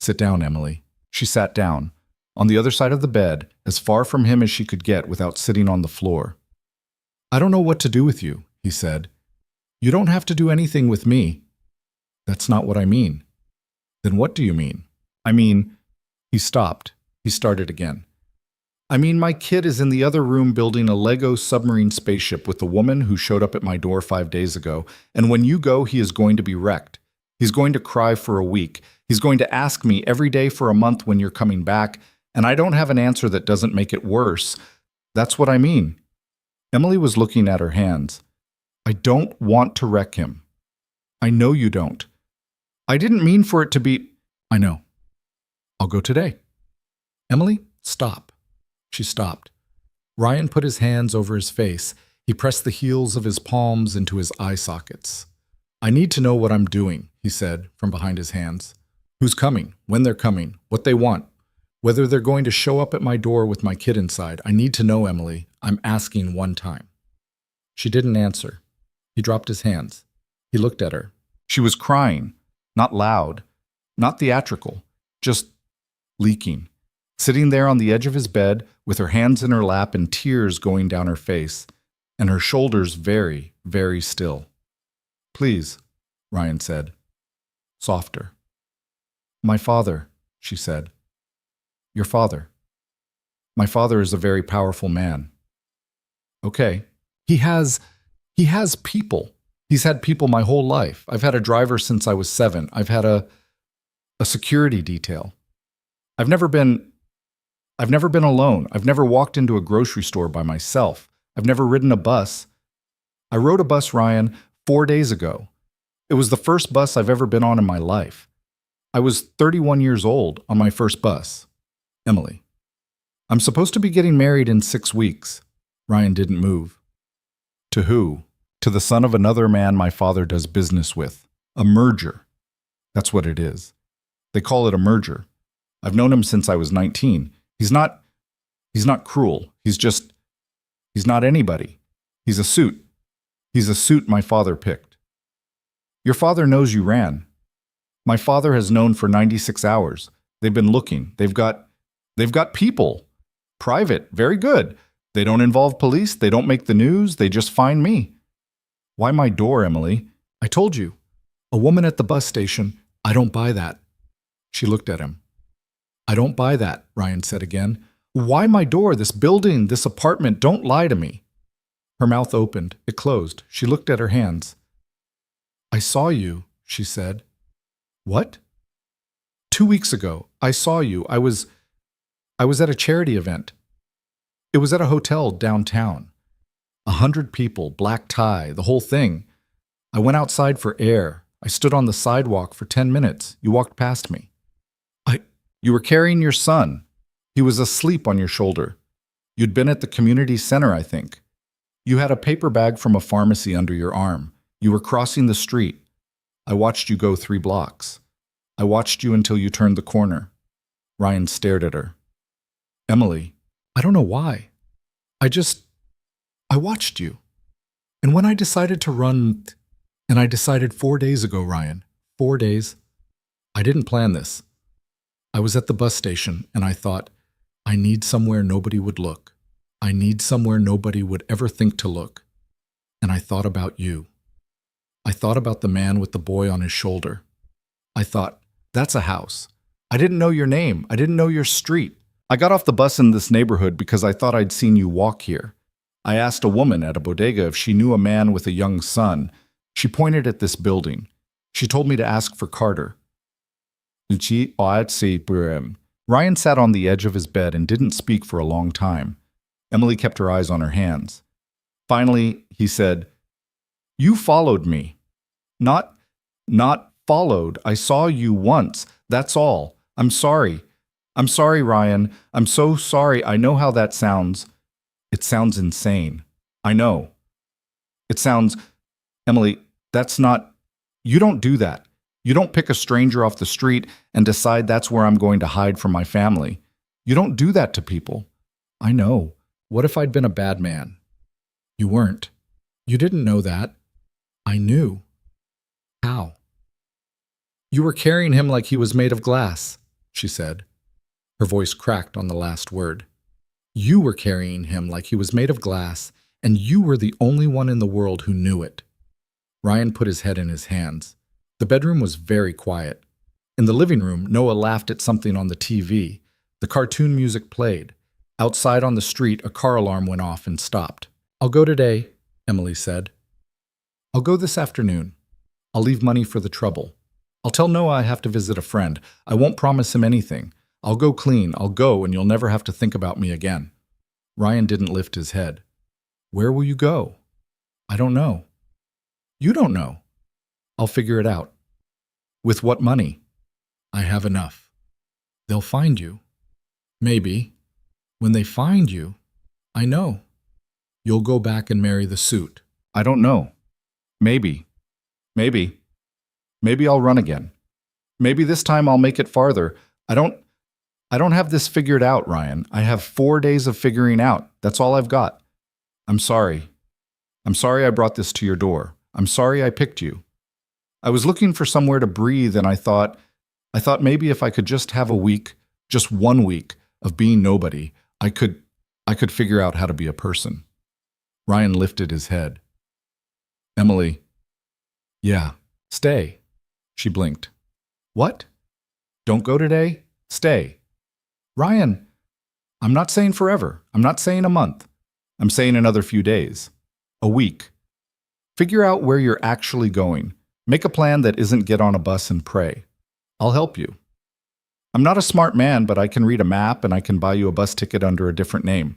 Sit down, Emily. She sat down, on the other side of the bed, as far from him as she could get without sitting on the floor. I don't know what to do with you, he said. You don't have to do anything with me. That's not what I mean. Then what do you mean? I mean, he stopped. He started again. I mean, my kid is in the other room building a Lego submarine spaceship with the woman who showed up at my door 5 days ago, and when you go, he is going to be wrecked. He's going to cry for a week. He's going to ask me every day for a month when you're coming back, and I don't have an answer that doesn't make it worse. That's what I mean. Emily was looking at her hands. I don't want to wreck him. I know you don't. I didn't mean for it to be... I know. I'll go today. Emily, stop. She stopped. Ryan put his hands over his face. He pressed the heels of his palms into his eye sockets. I need to know what I'm doing, he said from behind his hands. Who's coming, when they're coming, what they want, whether they're going to show up at my door with my kid inside. I need to know, Emily. I'm asking one time. She didn't answer. He dropped his hands. He looked at her. She was crying, not loud, not theatrical, just leaking. Sitting there on the edge of his bed with her hands in her lap and tears going down her face, and her shoulders very, very still. Please, Ryan said. Softer. My father, she said. Your father. My father is a very powerful man. Okay. He has people. He's had people my whole life. I've had a driver since I was 7. I've had a security detail. I've never been alone. I've never walked into a grocery store by myself. I've never ridden a bus. I rode a bus, Ryan, 4 days ago. It was the first bus I've ever been on in my life. I was 31 years old on my first bus. Emily. I'm supposed to be getting married in 6 weeks. Ryan didn't move. To who? To the son of another man my father does business with. A merger. That's what it is. They call it a merger. I've known him since I was 19. He's not cruel. He's not anybody. He's a suit. He's a suit my father picked. Your father knows you ran. My father has known for 96 hours. They've been looking. They've got people. Private. Very good. They don't involve police. They don't make the news. They just find me. Why my door, Emily? I told you. A woman at the bus station. I don't buy that. She looked at him. I don't buy that, Ryan said again. Why my door, this building, this apartment? Don't lie to me. Her mouth opened. It closed. She looked at her hands. I saw you, she said. What? 2 weeks ago, I saw you. I was at a charity event. It was at a hotel downtown. 100 people, black tie, the whole thing. I went outside for air. I stood on the sidewalk for 10 minutes. You walked past me. You were carrying your son. He was asleep on your shoulder. You'd been at the community center, I think. You had a paper bag from a pharmacy under your arm. You were crossing the street. I watched you go 3 blocks. I watched you until you turned the corner. Ryan stared at her. Emily, I don't know why. I watched you. And when I decided to run, and I decided 4 days ago, Ryan, 4 days, I didn't plan this. I was at the bus station and I thought, I need somewhere nobody would look. I need somewhere nobody would ever think to look. And I thought about you. I thought about the man with the boy on his shoulder. I thought, that's a house. I didn't know your name. I didn't know your street. I got off the bus in this neighborhood because I thought I'd seen you walk here. I asked a woman at a bodega if she knew a man with a young son. She pointed at this building. She told me to ask for Carter. Ryan sat on the edge of his bed and didn't speak for a long time. Emily kept her eyes on her hands. Finally, he said, You followed me. Not followed. I saw you once. That's all. I'm sorry. I'm sorry, Ryan. I'm so sorry. I know how that sounds. It sounds insane. I know. It sounds... Emily, that's not... You don't do that. You don't pick a stranger off the street and decide that's where I'm going to hide from my family. You don't do that to people. I know. What if I'd been a bad man? You weren't. You didn't know that. I knew. How? You were carrying him like he was made of glass, she said. Her voice cracked on the last word. You were carrying him like he was made of glass, and you were the only one in the world who knew it. Ryan put his head in his hands. The bedroom was very quiet. In the living room, Noah laughed at something on the TV. The cartoon music played. Outside on the street, a car alarm went off and stopped. I'll go today, Emily said. I'll go this afternoon. I'll leave money for the trouble. I'll tell Noah I have to visit a friend. I won't promise him anything. I'll go clean. I'll go, and you'll never have to think about me again. Ryan didn't lift his head. Where will you go? I don't know. You don't know. I'll figure it out. With what money? I have enough. They'll find you. Maybe. When they find you, I know. You'll go back and marry the suit. I don't know. Maybe. Maybe. Maybe I'll run again. Maybe this time I'll make it farther. I don't have this figured out, Ryan. I have 4 days of figuring out. That's all I've got. I'm sorry. I'm sorry I brought this to your door. I'm sorry I picked you. I was looking for somewhere to breathe, and I thought maybe if I could just have a week, just 1 week, of being nobody, I could figure out how to be a person. Ryan lifted his head. Emily. Yeah, stay. She blinked. What? Don't go today? Stay. Ryan, I'm not saying forever. I'm not saying a month. I'm saying another few days. A week. Figure out where you're actually going. Make a plan that isn't get on a bus and pray. I'll help you. I'm not a smart man, but I can read a map and I can buy you a bus ticket under a different name.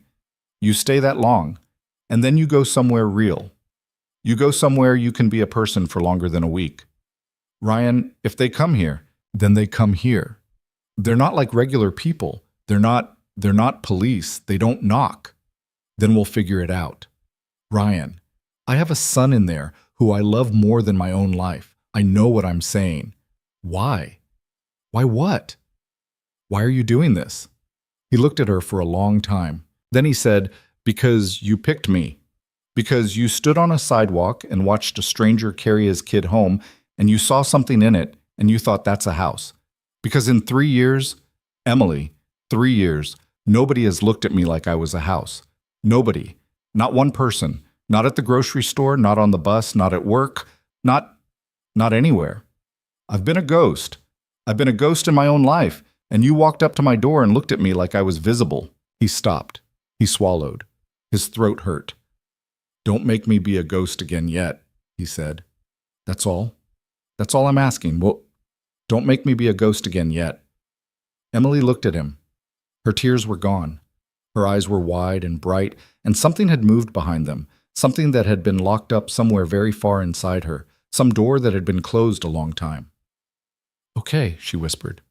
You stay that long, and then you go somewhere real. You go somewhere you can be a person for longer than a week. Ryan, if they come here, then they come here. They're not like regular people. They're not police. They don't knock. Then we'll figure it out. Ryan, I have a son in there who I love more than my own life. I know what I'm saying. Why? Why what? Why are you doing this? He looked at her for a long time. Then he said, because you picked me. Because you stood on a sidewalk and watched a stranger carry his kid home, and you saw something in it, and you thought that's a house. Because in 3 years, Emily, 3 years, nobody has looked at me like I was a house. Nobody. Not one person. Not at the grocery store, not on the bus, not at work, not anywhere. I've been a ghost. I've been a ghost in my own life, and you walked up to my door and looked at me like I was visible. He stopped. He swallowed. His throat hurt. Don't make me be a ghost again yet, he said. That's all. That's all I'm asking. Well, don't make me be a ghost again yet. Emily looked at him. Her tears were gone. Her eyes were wide and bright, and something had moved behind them, something that had been locked up somewhere very far inside her, some door that had been closed a long time. Okay, she whispered.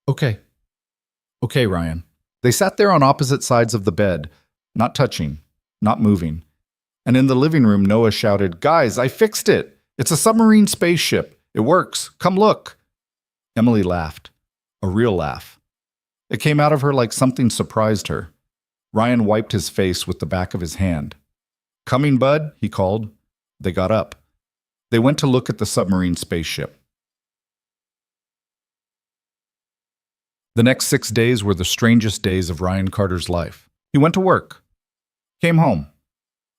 Okay. Okay, Ryan. They sat there on opposite sides of the bed, not touching, not moving. And in the living room, Noah shouted, Guys, I fixed it! It's a submarine spaceship. It works. Come look. Emily laughed. A real laugh. It came out of her like something surprised her. Ryan wiped his face with the back of his hand. Coming, bud, he called. They got up. They went to look at the submarine spaceship. The next 6 days were the strangest days of Ryan Carter's life. He went to work. Came home.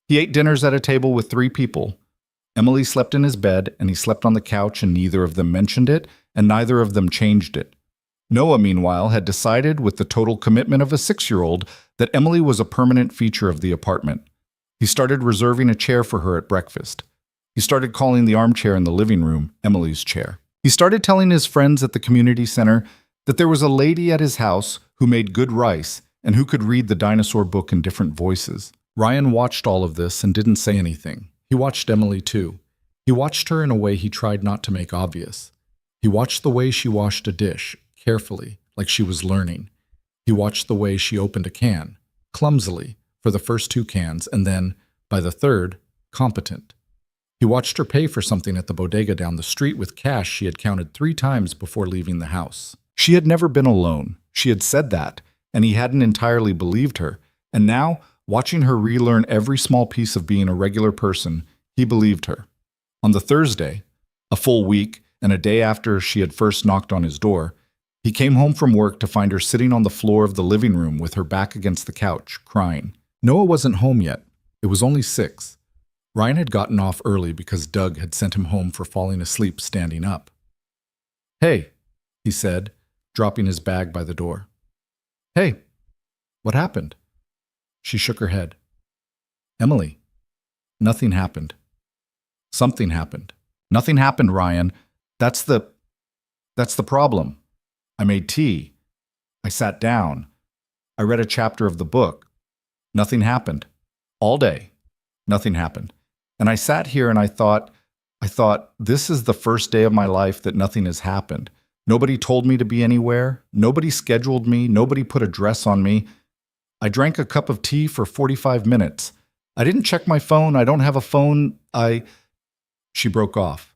He ate dinners at a table with 3 people. Emily slept in his bed, and he slept on the couch, and neither of them mentioned it, and neither of them changed it. Noah, meanwhile, had decided, with the total commitment of a 6-year-old, that Emily was a permanent feature of the apartment. He started reserving a chair for her at breakfast. He started calling the armchair in the living room Emily's chair. He started telling his friends at the community center that there was a lady at his house who made good rice and who could read the dinosaur book in different voices. Ryan watched all of this and didn't say anything. He watched Emily too. He watched her in a way he tried not to make obvious. He watched the way she washed a dish, carefully, like she was learning. He watched the way she opened a can, clumsily, for the first 2 cans, and then, by the third, competent. He watched her pay for something at the bodega down the street with cash she had counted 3 times before leaving the house. She had never been alone. She had said that, and he hadn't entirely believed her. And now, watching her relearn every small piece of being a regular person, he believed her. On the Thursday, A full week, and a day after she had first knocked on his door, he came home from work to find her sitting on the floor of the living room with her back against the couch, crying. Noah wasn't home yet. It was only 6. Ryan had gotten off early because Doug had sent him home for falling asleep standing up. "Hey," he said, dropping his bag by the door. "Hey, what happened?" She shook her head. "Emily, nothing happened." "Something happened." "Nothing happened, Ryan. That's the problem. I made tea. I sat down. I read a chapter of the book. Nothing happened. All day. Nothing happened. And I sat here and I thought, this is the first day of my life that nothing has happened. Nobody told me to be anywhere. Nobody scheduled me. Nobody put a dress on me. I drank a cup of tea for 45 minutes. I didn't check my phone. I don't have a phone. She broke off.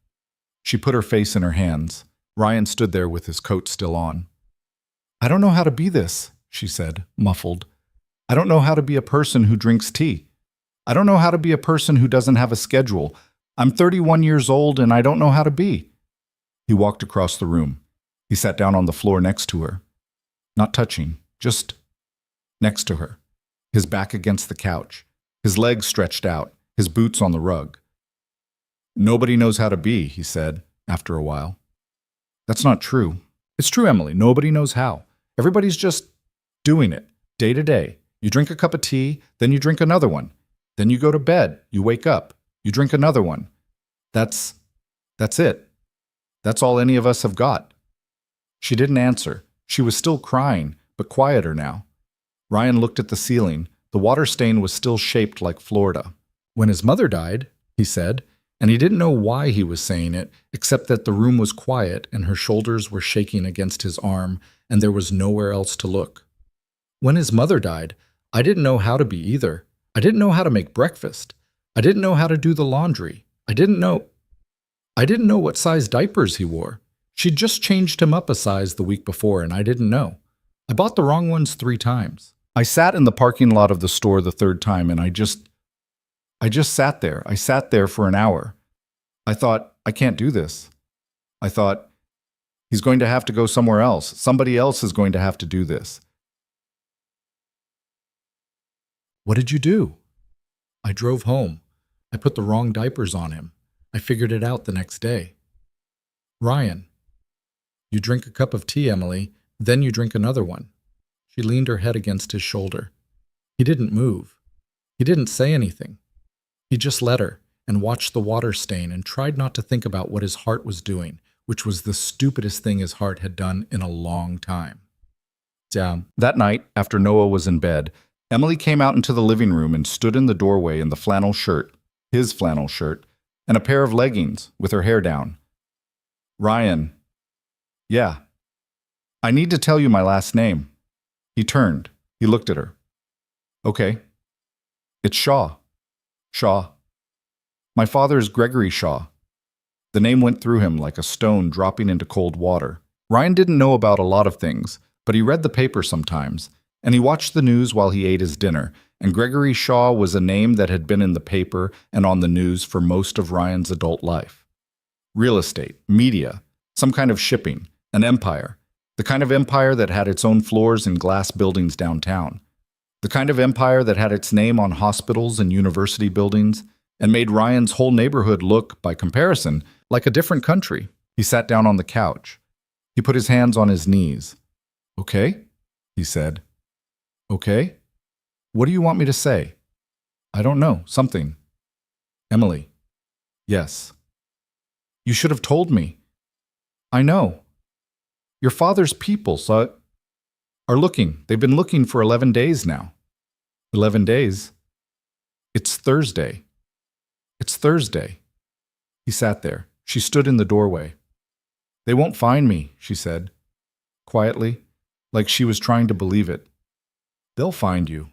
She put her face in her hands. Ryan stood there with his coat still on. "I don't know how to be this," she said, muffled. "I don't know how to be a person who drinks tea. I don't know how to be a person who doesn't have a schedule. I'm 31 years old and I don't know how to be." He walked across the room. He sat down on the floor next to her. Not touching, just next to her. His back against the couch. His legs stretched out, his boots on the rug. "Nobody knows how to be," he said, after a while. "That's not true." "It's true, Emily. Nobody knows how. Everybody's just doing it, day to day. You drink a cup of tea, then you drink another one. Then you go to bed, you wake up, you drink another one. That's it. That's all any of us have got." She didn't answer. She was still crying, but quieter now. Ryan looked at the ceiling. The water stain was still shaped like Florida. "When his mother died," he said, and he didn't know why he was saying it, except that the room was quiet and her shoulders were shaking against his arm and there was nowhere else to look. "When his mother died, I didn't know how to be either. I didn't know how to make breakfast. I didn't know how to do the laundry. I didn't know what size diapers he wore. She'd just changed him up a size the week before and I didn't know. I bought the wrong ones 3 times. I sat in the parking lot of the store the 3rd time and I just sat there. I sat there for an hour. I thought, I can't do this. I thought, he's going to have to go somewhere else. Somebody else is going to have to do this." "What did you do?" "I drove home. I put the wrong diapers on him. I figured it out the next day." "Ryan, you drink a cup of tea, Emily, then you drink another one." She leaned her head against his shoulder. He didn't move. He didn't say anything. He just let her and watched the water stain and tried not to think about what his heart was doing, which was the stupidest thing his heart had done in a long time. Down. That night, after Noah was in bed, Emily came out into the living room and stood in the doorway in the flannel shirt, his flannel shirt, and a pair of leggings with her hair down. "Ryan." "Yeah." "I need to tell you my last name." He turned. He looked at her. "Okay. It's Shaw. Shaw. My father's Gregory Shaw." The name went through him like a stone dropping into cold water. Ryan didn't know about a lot of things, but he read the paper sometimes, and he watched the news while he ate his dinner, and Gregory Shaw was a name that had been in the paper and on the news for most of Ryan's adult life. Real estate, media, some kind of shipping, an empire, the kind of empire that had its own floors in glass buildings downtown, the kind of empire that had its name on hospitals and university buildings, and made Ryan's whole neighborhood look, by comparison, like a different country. He sat down on the couch. He put his hands on his knees. "Okay," he said. "Okay? What do you want me to say?" "I don't know, something." "Emily." "Yes." "You should have told me." "I know. Your father's people are looking. They've been looking for 11 days now." 11 days? It's Thursday. It's Thursday. He sat there. She stood in the doorway. "They won't find me," she said, quietly, like she was trying to believe it. "They'll find you."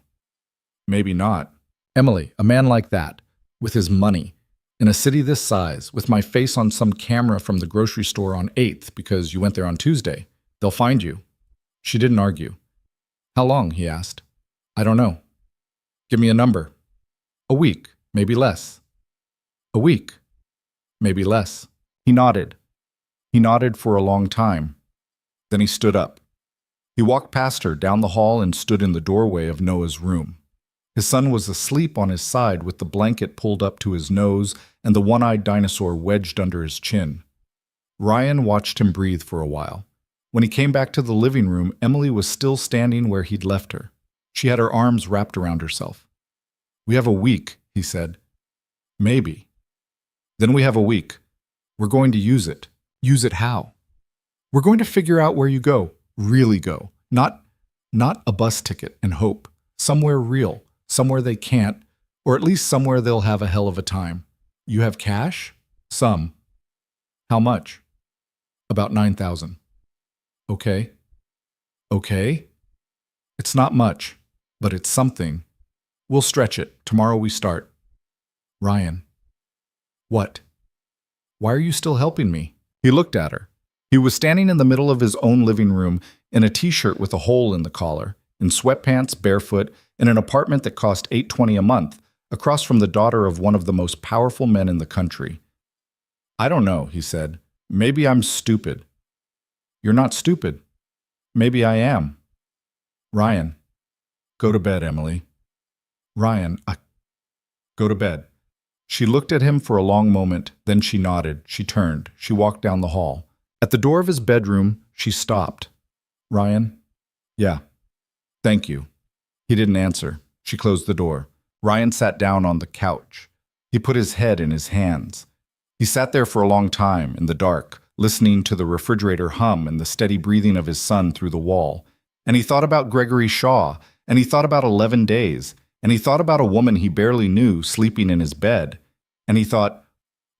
"Maybe not." "Emily, a man like that, with his money, in a city this size, with my face on some camera from the grocery store on 8th because you went there on Tuesday, they'll find you." She didn't argue. "How long?" he asked. "I don't know." "Give me a number." "A week, maybe less." "A week, maybe less." He nodded. He nodded for a long time. Then he stood up. He walked past her down the hall and stood in the doorway of Noah's room. His son was asleep on his side with the blanket pulled up to his nose and the one-eyed dinosaur wedged under his chin. Ryan watched him breathe for a while. When he came back to the living room, Emily was still standing where he'd left her. She had her arms wrapped around herself. "We have a week," he said. "Maybe." "Then we have a week. We're going to use it." "Use it how?" "We're going to figure out where you go. Really go. Not a bus ticket and hope. Somewhere real. Somewhere they can't, or at least somewhere they'll have a hell of a time. You have cash?" "Some." "How much?" "About 9,000. "Okay." "Okay?" "It's not much, but it's something. We'll stretch it. Tomorrow we start." "Ryan." "What?" "Why are you still helping me?" He looked at her. He was standing in the middle of his own living room in a t-shirt with a hole in the collar, in sweatpants, barefoot, in an apartment that cost $820 a month, across from the daughter of one of the most powerful men in the country. "I don't know," he said. "Maybe I'm stupid." "You're not stupid." "Maybe I am." "Ryan." "Go to bed, Emily." "Ryan, Go to bed." She looked at him for a long moment, then she nodded. She turned. She walked down the hall. At the door of his bedroom, she stopped. "Ryan?" "Yeah." "Thank you." He didn't answer. She closed the door. Ryan sat down on the couch. He put his head in his hands. He sat there for a long time, in the dark, listening to the refrigerator hum and the steady breathing of his son through the wall. And he thought about Gregory Shaw, and he thought about 11 days, and he thought about a woman he barely knew sleeping in his bed. And he thought,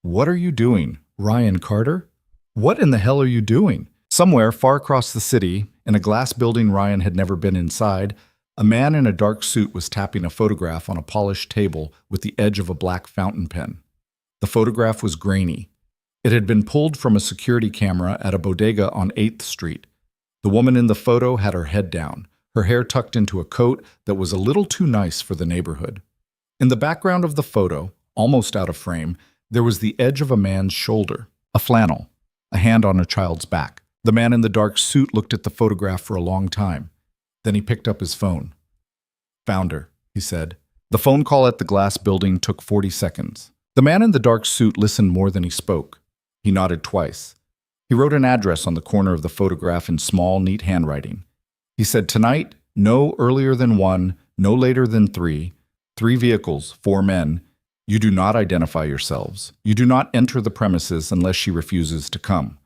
"What are you doing, Ryan Carter? What in the hell are you doing?" Somewhere far across the city, in a glass building Ryan had never been inside, a man in a dark suit was tapping a photograph on a polished table with the edge of a black fountain pen. The photograph was grainy. It had been pulled from a security camera at a bodega on 8th Street. The woman in the photo had her head down, her hair tucked into a coat that was a little too nice for the neighborhood. In the background of the photo, almost out of frame, there was the edge of a man's shoulder, a flannel, a hand on a child's back. The man in the dark suit looked at the photograph for a long time. Then he picked up his phone. "Found her," he said. The phone call at the glass building took 40 seconds. The man in the dark suit listened more than he spoke. He nodded twice. He wrote an address on the corner of the photograph in small, neat handwriting. He said, "Tonight, no earlier than 1, no later than 3. 3 vehicles, 4 men. You do not identify yourselves. You do not enter the premises unless she refuses to come."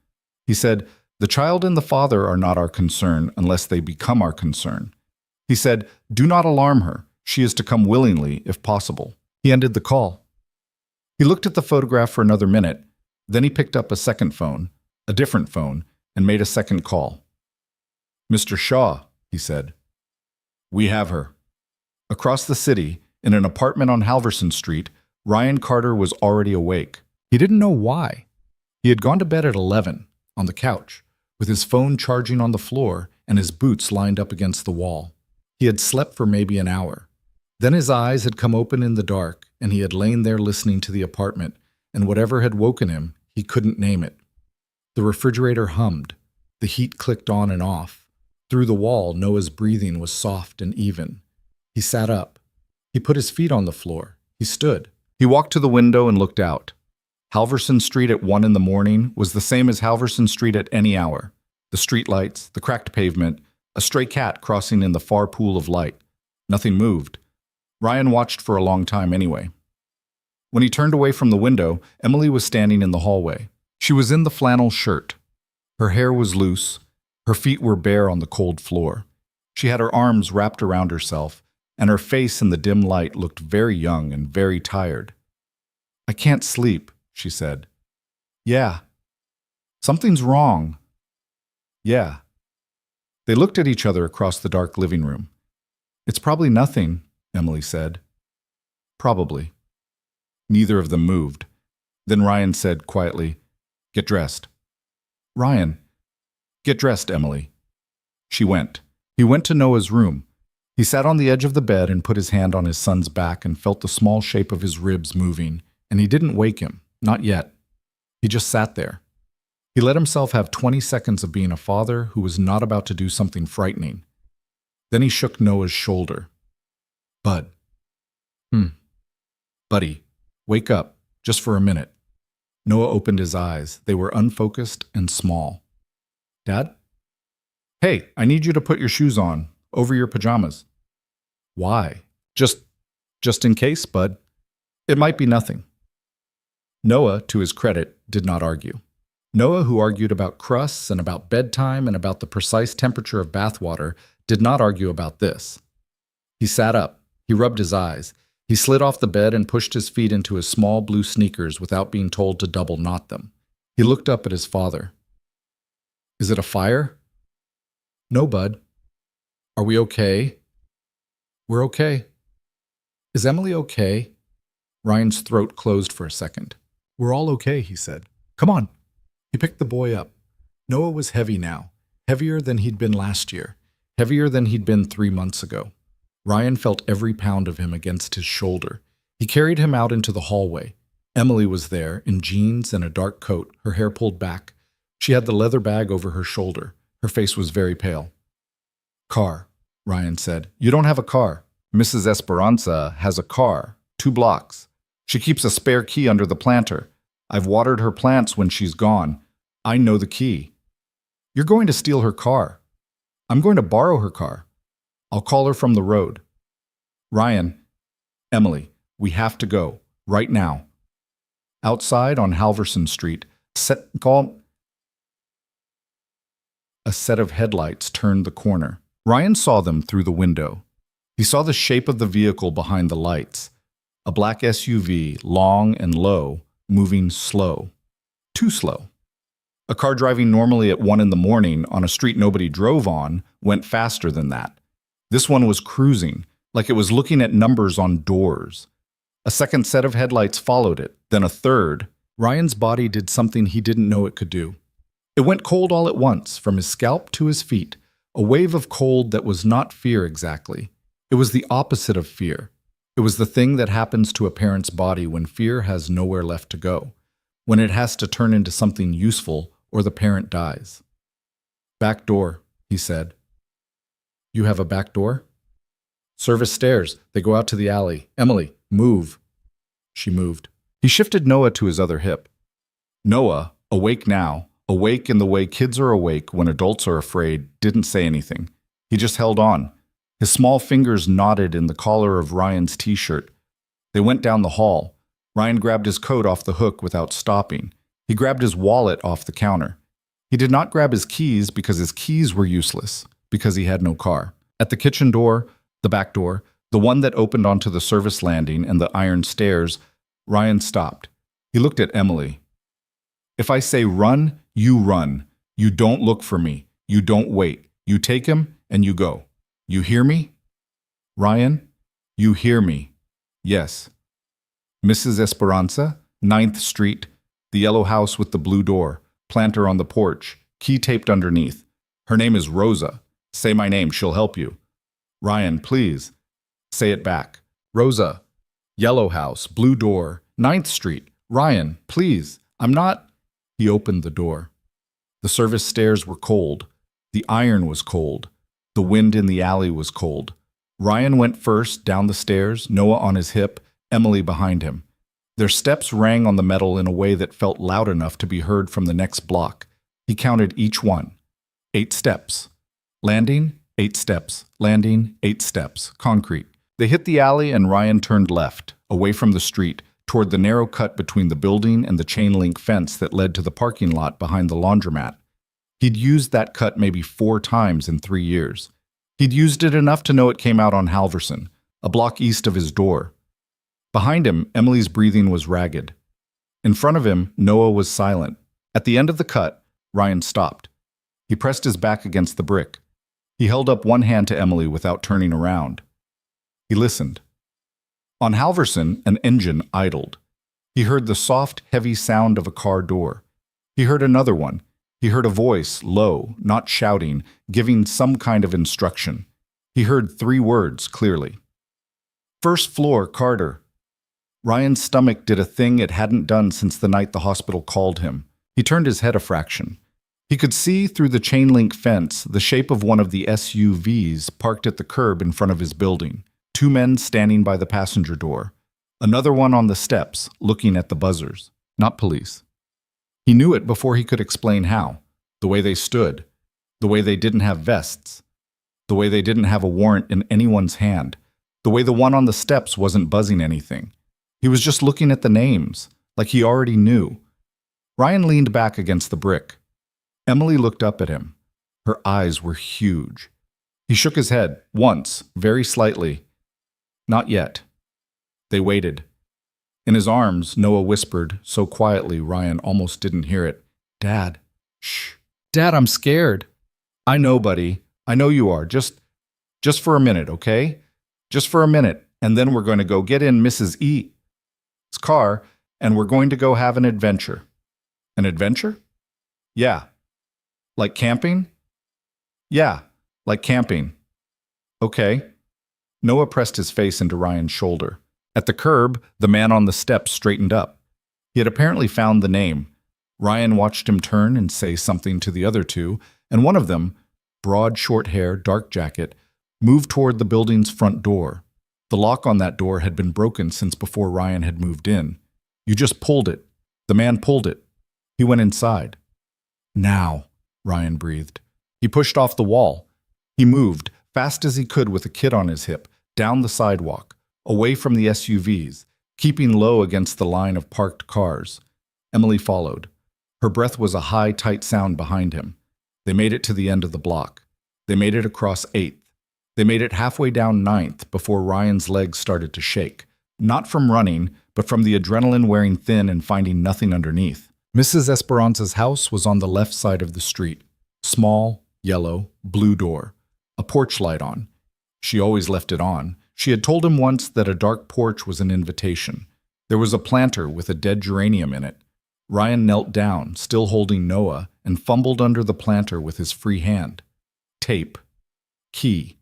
He said, "The child and the father are not our concern unless they become our concern." He said, "Do not alarm her. She is to come willingly, if possible." He ended the call. He looked at the photograph for another minute. Then he picked up a second phone, a different phone, and made a second call. "Mr. Shaw," he said. "We have her." Across the city, in an apartment on Halverson Street, Ryan Carter was already awake. He didn't know why. He had gone to bed at 11, on the couch, with his phone charging on the floor and his boots lined up against the wall. He had slept for maybe an hour. Then his eyes had come open in the dark, and he had lain there listening to the apartment, and whatever had woken him, he couldn't name it. The refrigerator hummed. The heat clicked on and off. Through the wall, Noah's breathing was soft and even. He sat up. He put his feet on the floor. He stood. He walked to the window and looked out. Halverson Street at 1 in the morning was the same as Halverson Street at any hour. The streetlights, the cracked pavement, a stray cat crossing in the far pool of light. Nothing moved. Ryan watched for a long time anyway. When he turned away from the window, Emily was standing in the hallway. She was in the flannel shirt. Her hair was loose. Her feet were bare on the cold floor. She had her arms wrapped around herself, and her face in the dim light looked very young and very tired. "I can't sleep," she said. "Yeah." "Something's wrong." "Yeah." They looked at each other across the dark living room. "It's probably nothing," Emily said. "Probably." Neither of them moved. Then Ryan said quietly, "Get dressed." "Ryan." "Get dressed, Emily." She went. He went to Noah's room. He sat on the edge of the bed and put his hand on his son's back and felt the small shape of his ribs moving, and he didn't wake him, not yet. He just sat there. He let himself have 20 seconds of being a father who was not about to do something frightening. Then he shook Noah's shoulder. Bud. Buddy, wake up, just for a minute. Noah opened his eyes. They were unfocused and small. Dad? Hey, I need you to put your shoes on, over your pajamas. Why? Just in case, Bud. It might be nothing. Noah, to his credit, did not argue. Noah, who argued about crusts and about bedtime and about the precise temperature of bathwater, did not argue about this. He sat up. He rubbed his eyes. He slid off the bed and pushed his feet into his small blue sneakers without being told to double knot them. He looked up at his father. Is it a fire? No, Bud. Are we okay? We're okay. Is Emily okay? Ryan's throat closed for a second. We're all okay, he said. Come on. He picked the boy up. Noah was heavy now, heavier than he'd been last year, heavier than he'd been 3 months ago. Ryan felt every pound of him against his shoulder. He carried him out into the hallway. Emily was there, in jeans and a dark coat, her hair pulled back. She had the leather bag over her shoulder. Her face was very pale. Car, Ryan said. You don't have a car. Mrs. Esperanza has a car, 2 blocks. She keeps a spare key under the planter. I've watered her plants when she's gone. I know the key. You're going to steal her car. I'm going to borrow her car. I'll call her from the road. Ryan, Emily, we have to go, right now. Outside on Halverson Street, a set of headlights turned the corner. Ryan saw them through the window. He saw the shape of the vehicle behind the lights. A black SUV, long and low, moving slow. Too slow. A car driving normally at 1 in the morning on a street nobody drove on went faster than that. This one was cruising, like it was looking at numbers on doors. A second set of headlights followed it, then a third. Ryan's body did something he didn't know it could do. It went cold all at once, from his scalp to his feet, a wave of cold that was not fear exactly. It was the opposite of fear. It was the thing that happens to a parent's body when fear has nowhere left to go, when it has to turn into something useful or the parent dies. Back door, he said. You have a back door? Service stairs. They go out to the alley. Emily, move. She moved. He shifted Noah to his other hip. Noah, awake now, awake in the way kids are awake when adults are afraid, didn't say anything. He just held on. His small fingers knotted in the collar of Ryan's t-shirt. They went down the hall. Ryan grabbed his coat off the hook without stopping. He grabbed his wallet off the counter. He did not grab his keys because his keys were useless, because he had no car. At the kitchen door, the back door, the one that opened onto the service landing and the iron stairs, Ryan stopped. He looked at Emily. If I say run, you run. You don't look for me. You don't wait. You take him and you go. You hear me? Ryan, you hear me. Yes. Mrs. Esperanza, 9th Street, the yellow house with the blue door, planter on the porch, key taped underneath. Her name is Rosa. Say my name, she'll help you. Ryan, please. Say it back. Rosa. Yellow house, blue door, 9th Street. Ryan, please. I'm not. He opened the door. The service stairs were cold. The iron was cold. The wind in the alley was cold. Ryan went first down the stairs, Noah on his hip, Emily behind him. Their steps rang on the metal in a way that felt loud enough to be heard from the next block. He counted each one. 8 steps. Landing, 8 steps. Landing, 8 steps. Concrete. They hit the alley and Ryan turned left, away from the street, toward the narrow cut between the building and the chain-link fence that led to the parking lot behind the laundromat. He'd used that cut maybe 4 times in 3 years. He'd used it enough to know it came out on Halverson, a block east of his door. Behind him, Emily's breathing was ragged. In front of him, Noah was silent. At the end of the cut, Ryan stopped. He pressed his back against the brick. He held up one hand to Emily without turning around. He listened. On Halverson, an engine idled. He heard the soft, heavy sound of a car door. He heard another one. He heard a voice, low, not shouting, giving some kind of instruction. He heard 3 words clearly. First floor, Carter. Ryan's stomach did a thing it hadn't done since the night the hospital called him. He turned his head a fraction. He could see through the chain-link fence the shape of one of the SUVs parked at the curb in front of his building. 2 men standing by the passenger door. Another one on the steps, looking at the buzzers. Not police. He knew it before he could explain how. The way they stood. The way they didn't have vests. The way they didn't have a warrant in anyone's hand. The way the one on the steps wasn't buzzing anything. He was just looking at the names, like he already knew. Ryan leaned back against the brick. Emily looked up at him. Her eyes were huge. He shook his head, once, very slightly. Not yet. They waited. In his arms, Noah whispered, so quietly Ryan almost didn't hear it. Dad. Shh. Dad, I'm scared. I know, buddy. I know you are. Just for a minute, okay? Just for a minute, and then we're going to go get in Mrs. E's car, and we're going to go have an adventure. An adventure? Yeah. Like camping? Yeah, like camping. Okay. Noah pressed his face into Ryan's shoulder. At the curb, the man on the steps straightened up. He had apparently found the name. Ryan watched him turn and say something to the other two, and one of them, broad short hair, dark jacket, moved toward the building's front door. The lock on that door had been broken since before Ryan had moved in. You just pulled it. The man pulled it. He went inside. Now, Ryan breathed. He pushed off the wall. He moved, fast as he could with a kid on his hip, down the sidewalk, away from the SUVs, keeping low against the line of parked cars. Emily followed. Her breath was a high, tight sound behind him. They made it to the end of the block. They made it across 8th. They made it halfway down 9th before Ryan's legs started to shake. Not from running, but from the adrenaline wearing thin and finding nothing underneath. Mrs. Esperanza's house was on the left side of the street. Small, yellow, blue door. A porch light on. She always left it on. She had told him once that a dark porch was an invitation. There was a planter with a dead geranium in it. Ryan knelt down, still holding Noah, and fumbled under the planter with his free hand. Tape. Key.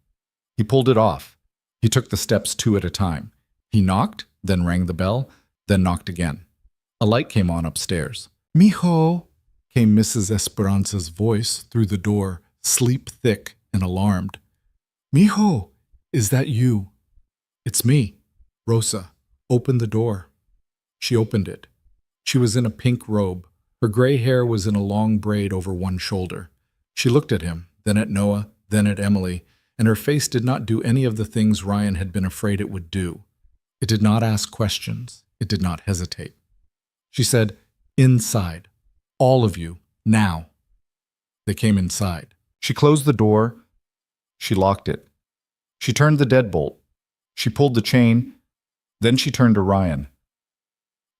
He pulled it off. He took the steps 2 at a time. He knocked, then rang the bell, then knocked again. A light came on upstairs. "Mijo," came Mrs. Esperanza's voice through the door, sleep thick and alarmed. "Mijo, is that you?" "It's me." "Rosa, open the door." She opened it. She was in a pink robe. Her gray hair was in a long braid over one shoulder. She looked at him, then at Noah, then at Emily, and her face did not do any of the things Ryan had been afraid it would do. It did not ask questions. It did not hesitate. She said, "Inside. All of you. Now." They came inside. She closed the door. She locked it. She turned the deadbolt. She pulled the chain. Then she turned to Ryan.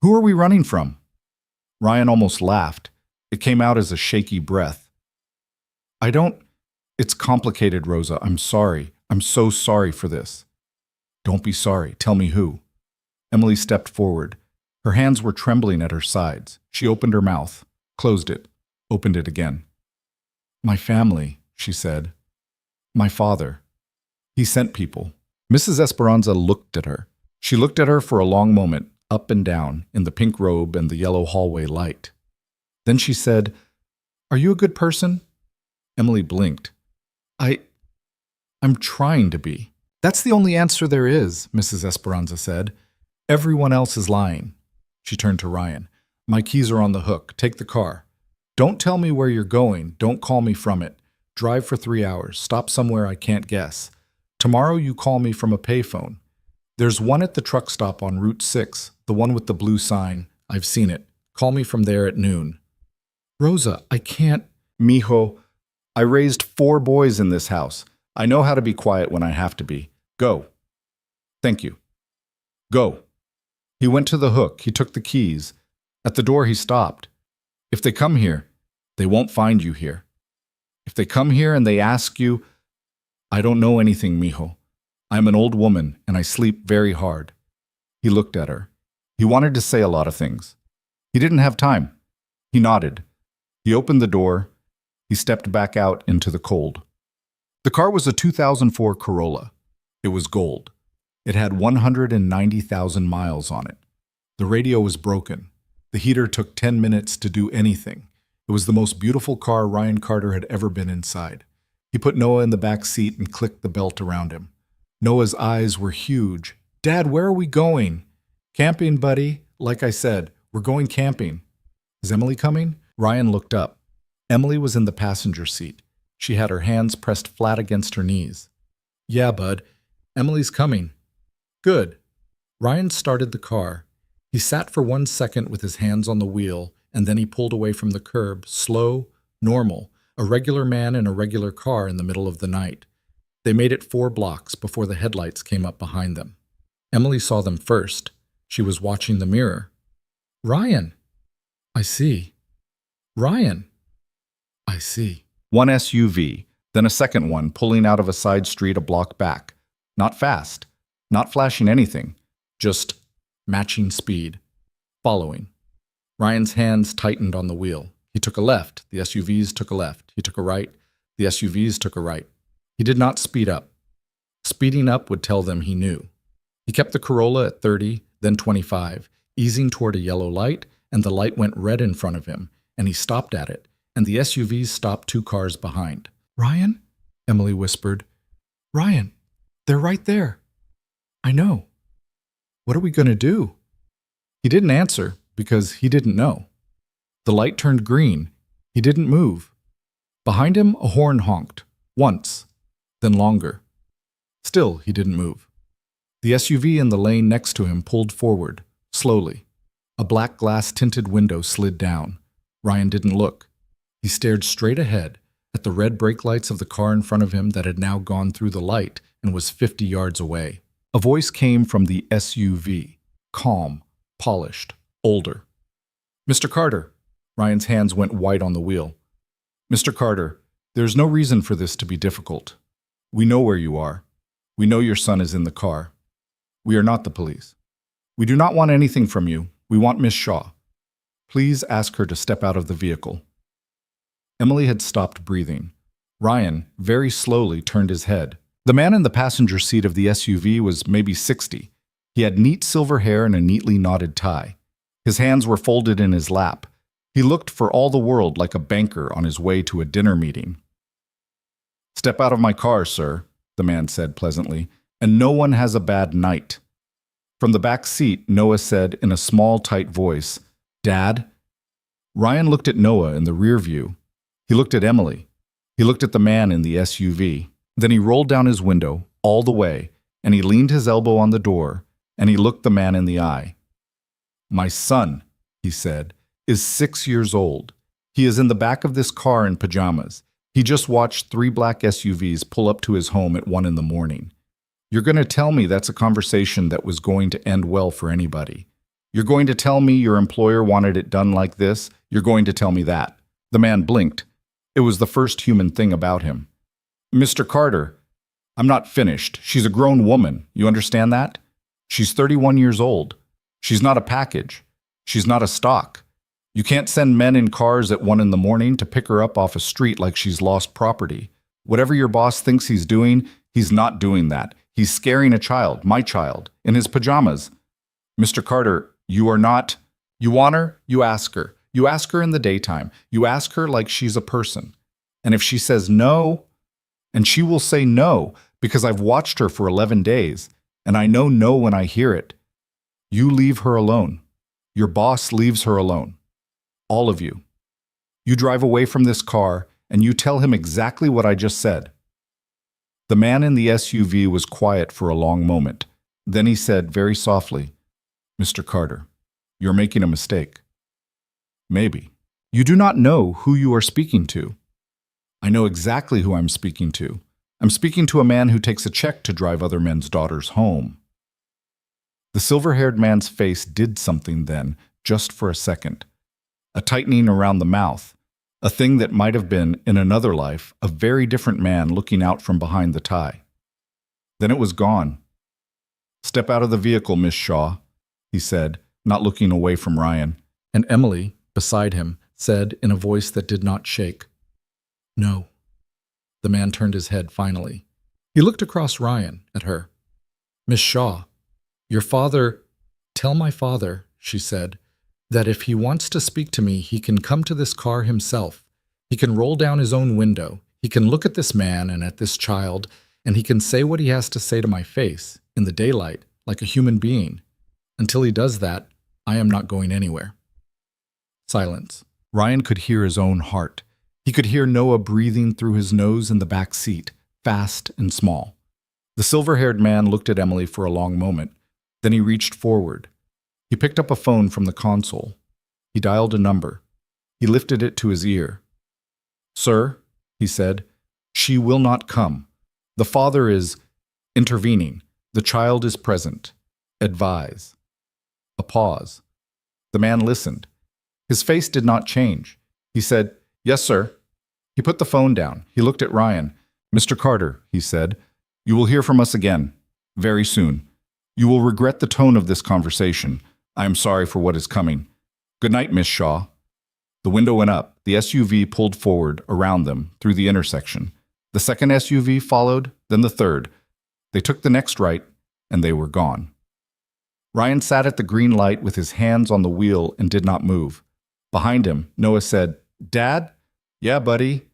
"Who are we running from?" Ryan almost laughed. It came out as a shaky breath. It's complicated, Rosa. I'm sorry. I'm so sorry for this." "Don't be sorry. Tell me who." Emily stepped forward. Her hands were trembling at her sides. She opened her mouth, closed it, opened it again. "My family," she said. "My father. He sent people." Mrs. Esperanza looked at her. She looked at her for a long moment, up and down, in the pink robe and the yellow hallway light. Then she said, "Are you a good person?" Emily blinked. I'm trying to be." "That's the only answer there is," Mrs. Esperanza said. "Everyone else is lying." She turned to Ryan. "My keys are on the hook. Take the car. Don't tell me where you're going. Don't call me from it. Drive for 3 hours. Stop somewhere I can't guess. Tomorrow you call me from a payphone. There's one at the truck stop on Route 6, the one with the blue sign. I've seen it. Call me from there at noon." "Rosa, I can't." "Mijo, I raised 4 boys in this house. I know how to be quiet when I have to be. Go." "Thank you." "Go." He went to the hook. He took the keys. At the door he stopped. "If they come here, they won't find you here. If they come here and they ask you, I don't know anything, mijo. I'm an old woman and I sleep very hard." He looked at her. He wanted to say a lot of things. He didn't have time. He nodded. He opened the door. He stepped back out into the cold. The car was a 2004 Corolla. It was gold. It had 190,000 miles on it. The radio was broken. The heater took 10 minutes to do anything. It was the most beautiful car Ryan Carter had ever been inside. He put Noah in the back seat and clicked the belt around him. Noah's eyes were huge. "Dad, where are we going?" "Camping, buddy. Like I said, we're going camping." "Is Emily coming?" Ryan looked up. Emily was in the passenger seat. She had her hands pressed flat against her knees. "Yeah, bud. Emily's coming." "Good." Ryan started the car. He sat for 1 second with his hands on the wheel, and then he pulled away from the curb, slow, normal, a regular man in a regular car in the middle of the night. They made it 4 blocks before the headlights came up behind them. Emily saw them first. She was watching the mirror. "Ryan." "I see." "Ryan." "I see." One SUV, then a second one pulling out of a side street a block back. Not fast, not flashing anything, just matching speed, following. Ryan's hands tightened on the wheel. He took a left, the SUVs took a left. He took a right, the SUVs took a right. He did not speed up. Speeding up would tell them he knew. He kept the Corolla at 30, then 25, easing toward a yellow light, and the light went red in front of him, and he stopped at it, and the SUVs stopped 2 cars behind. "Ryan?" Emily whispered. "Ryan, they're right there." "I know." "What are we going to do?" He didn't answer because he didn't know. The light turned green. He didn't move. Behind him, a horn honked. Once, then longer. Still, he didn't move. The SUV in the lane next to him pulled forward, slowly. A black glass-tinted window slid down. Ryan didn't look. He stared straight ahead at the red brake lights of the car in front of him that had now gone through the light and was 50 yards away. A voice came from the SUV, calm, polished, older. "Mr. Carter." Ryan's hands went white on the wheel. "Mr. Carter, there's no reason for this to be difficult. We know where you are. We know your son is in the car. We are not the police. We do not want anything from you. We want Miss Shaw. Please ask her to step out of the vehicle." Emily had stopped breathing. Ryan, very slowly, turned his head. The man in the passenger seat of the SUV was maybe 60. He had neat silver hair and a neatly knotted tie. His hands were folded in his lap. He looked for all the world like a banker on his way to a dinner meeting. "Step out of my car, sir," the man said pleasantly, "and no one has a bad night." From the back seat, Noah said in a small, tight voice, "Dad?" Ryan looked at Noah in the rear view. He looked at Emily. He looked at the man in the SUV. Then he rolled down his window, all the way, and he leaned his elbow on the door, and he looked the man in the eye. "My son," he said, "is 6 years old. He is in the back of this car in pajamas. He just watched 3 black SUVs pull up to his home at 1 in the morning. You're going to tell me that's a conversation that was going to end well for anybody. You're going to tell me your employer wanted it done like this. You're going to tell me that." The man blinked. It was the first human thing about him. "Mr. Carter, I'm not finished. She's a grown woman. You understand that? She's 31 years old. She's not a package. She's not a stock. You can't send men in cars at 1 in the morning to pick her up off a street like she's lost property. Whatever your boss thinks he's doing, he's not doing that. He's scaring a child, my child, in his pajamas. Mr. Carter, you are not. You want her? You ask her. You ask her in the daytime. You ask her like she's a person. And if she says no, and she will say no, because I've watched her for 11 days, and I know no when I hear it, you leave her alone. Your boss leaves her alone. All of you. You drive away from this car, and you tell him exactly what I just said." The man in the SUV was quiet for a long moment. Then he said very softly, "Mr. Carter, you're making a mistake." "Maybe. You do not know who you are speaking to." "I know exactly who I'm speaking to. I'm speaking to a man who takes a check to drive other men's daughters home." The silver-haired man's face did something then, just for a second. A tightening around the mouth, a thing that might have been, in another life, a very different man looking out from behind the tie. Then it was gone. "Step out of the vehicle, Miss Shaw," he said, not looking away from Ryan. And Emily, beside him, said in a voice that did not shake, "No." The man turned his head finally. He looked across Ryan at her. "Miss Shaw, your father, tell my father," she said, "that if he wants to speak to me, he can come to this car himself. He can roll down his own window. He can look at this man and at this child, and he can say what he has to say to my face, in the daylight, like a human being. Until he does that, I am not going anywhere." Silence. Ryan could hear his own heart. He could hear Noah breathing through his nose in the back seat, fast and small. The silver-haired man looked at Emily for a long moment. Then he reached forward. He picked up a phone from the console. He dialed a number. He lifted it to his ear. "Sir," he said, "she will not come. The father is intervening. The child is present. Advise." A pause. The man listened. His face did not change. He said, "Yes, sir." He put the phone down. He looked at Ryan. "Mr. Carter," he said, "you will hear from us again, very soon. You will regret the tone of this conversation. I am sorry for what is coming. Good night, Miss Shaw." The window went up. The SUV pulled forward, around them, through the intersection. The second SUV followed, then the third. They took the next right, and they were gone. Ryan sat at the green light with his hands on the wheel and did not move. Behind him, Noah said, "Dad?" "Yeah, buddy."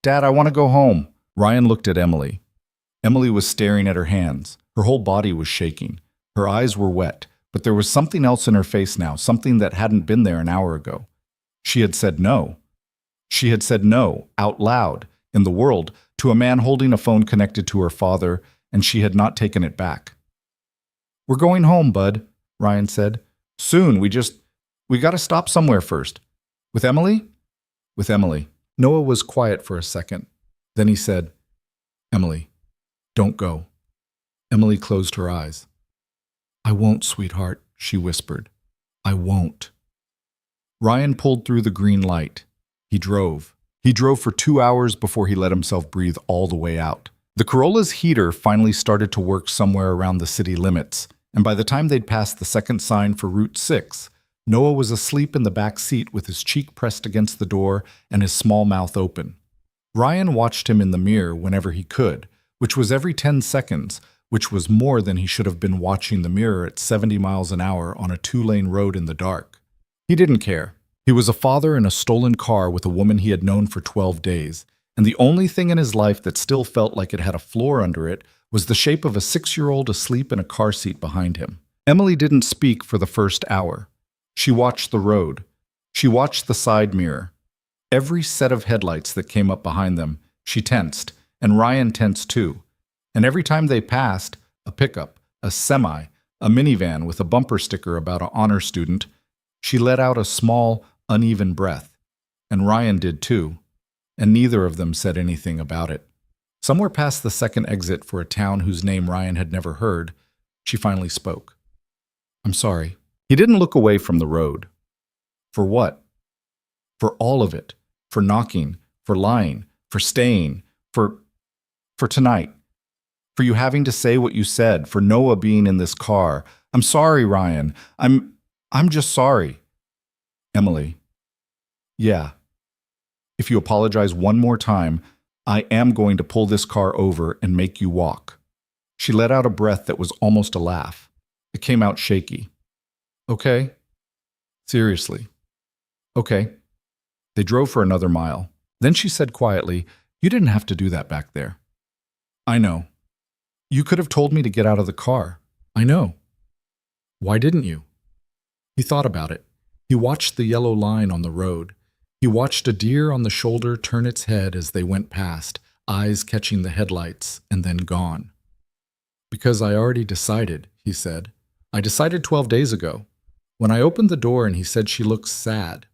"Dad, I want to go home." Ryan looked at Emily. Emily was staring at her hands. Her whole body was shaking. Her eyes were wet, but there was something else in her face now, something that hadn't been there an hour ago. She had said no. She had said no, out loud, in the world, to a man holding a phone connected to her father, and she had not taken it back. "We're going home, bud," Ryan said. "Soon, we got to stop somewhere first." "With Emily?" "With Emily." Noah was quiet for a second. Then he said, "Emily, don't go." Emily closed her eyes. "I won't, sweetheart," she whispered. "I won't." Ryan pulled through the green light. He drove. He drove for 2 hours before he let himself breathe all the way out. The Corolla's heater finally started to work somewhere around the city limits, and by the time they'd passed the second sign for Route 6, Noah was asleep in the back seat with his cheek pressed against the door and his small mouth open. Ryan watched him in the mirror whenever he could, which was every 10 seconds, which was more than he should have been watching the mirror at 70 miles an hour on a 2-lane road in the dark. He didn't care. He was a father in a stolen car with a woman he had known for 12 days, and the only thing in his life that still felt like it had a floor under it was the shape of a 6-year-old asleep in a car seat behind him. Emily didn't speak for the first hour. She watched the road. She watched the side mirror. Every set of headlights that came up behind them, she tensed, and Ryan tensed too. And every time they passed, a pickup, a semi, a minivan with a bumper sticker about an honor student, she let out a small, uneven breath. And Ryan did too. And neither of them said anything about it. Somewhere past the second exit for a town whose name Ryan had never heard, she finally spoke. "I'm sorry." He didn't look away from the road. For what? For all of it. For knocking, for lying, for staying, for tonight. For you having to say what you said, for Noah being in this car. "I'm sorry, Ryan. I'm just sorry." Emily. "Yeah. If you apologize one more time, I am going to pull this car over and make you walk." She let out a breath that was almost a laugh. It came out shaky. "Okay." "Seriously." "Okay." They drove for another mile. Then she said quietly, "You didn't have to do that back there." "I know." "You could have told me to get out of the car." "I know." "Why didn't you?" He thought about it. He watched the yellow line on the road. He watched a deer on the shoulder turn its head as they went past, eyes catching the headlights, and then gone. "Because I already decided," he said. "I decided 12 days ago. When I opened the door and he said she looks sad,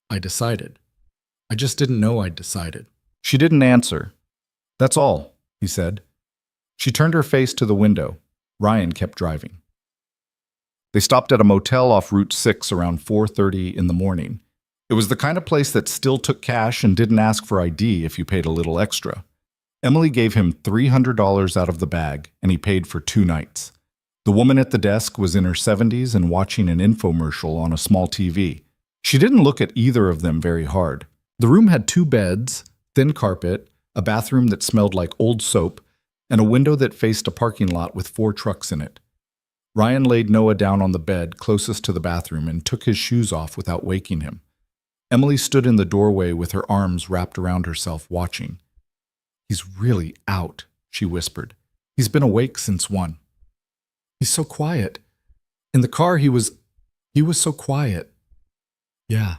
I decided. I just didn't know I'd decided." She didn't answer. "That's all," he said. She turned her face to the window. Ryan kept driving. They stopped at a motel off Route 6 around 4:30 in the morning. It was the kind of place that still took cash and didn't ask for ID if you paid a little extra. Emily gave him $300 out of the bag, and he paid for 2 nights. The woman at the desk was in her 70s and watching an infomercial on a small TV. She didn't look at either of them very hard. The room had 2 beds, thin carpet, a bathroom that smelled like old soap, and a window that faced a parking lot with 4 trucks in it. Ryan laid Noah down on the bed closest to the bathroom and took his shoes off without waking him. Emily stood in the doorway with her arms wrapped around herself, watching. "He's really out," she whispered. "He's been awake since 1. He's so quiet. In the car he was so quiet." "Yeah.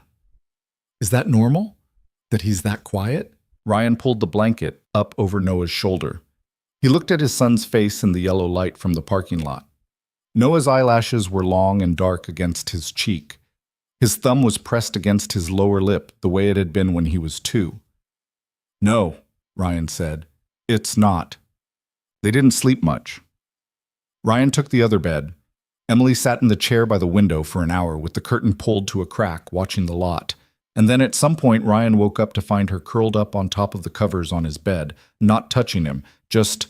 Is that normal? That he's that quiet?" Ryan pulled the blanket up over Noah's shoulder. He looked at his son's face in the yellow light from the parking lot. Noah's eyelashes were long and dark against his cheek. His thumb was pressed against his lower lip the way it had been when he was 2. "No," Ryan said. "It's not." They didn't sleep much. Ryan took the other bed. Emily sat in the chair by the window for an hour with the curtain pulled to a crack, watching the lot. And then at some point, Ryan woke up to find her curled up on top of the covers on his bed, not touching him, just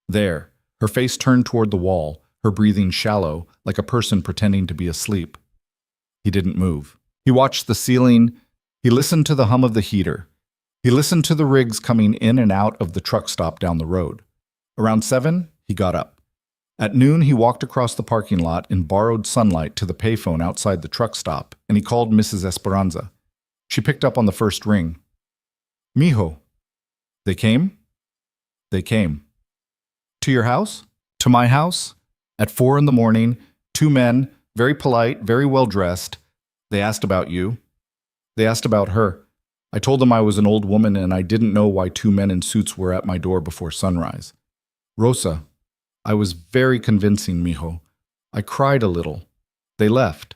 there, her face turned toward the wall, her breathing shallow, like a person pretending to be asleep. He didn't move. He watched the ceiling. He listened to the hum of the heater. He listened to the rigs coming in and out of the truck stop down the road. Around 7, he got up. At noon, he walked across the parking lot in borrowed sunlight to the payphone outside the truck stop, and he called Mrs. Esperanza. She picked up on the first ring. "Mijo." "They came?" "They came." "To your house?" "To my house? At 4 in the morning, 2 men, very polite, very well dressed. They asked about you. They asked about her. I told them I was an old woman and I didn't know why 2 men in suits were at my door before sunrise. Rosa, I was very convincing, mijo. I cried a little. They left.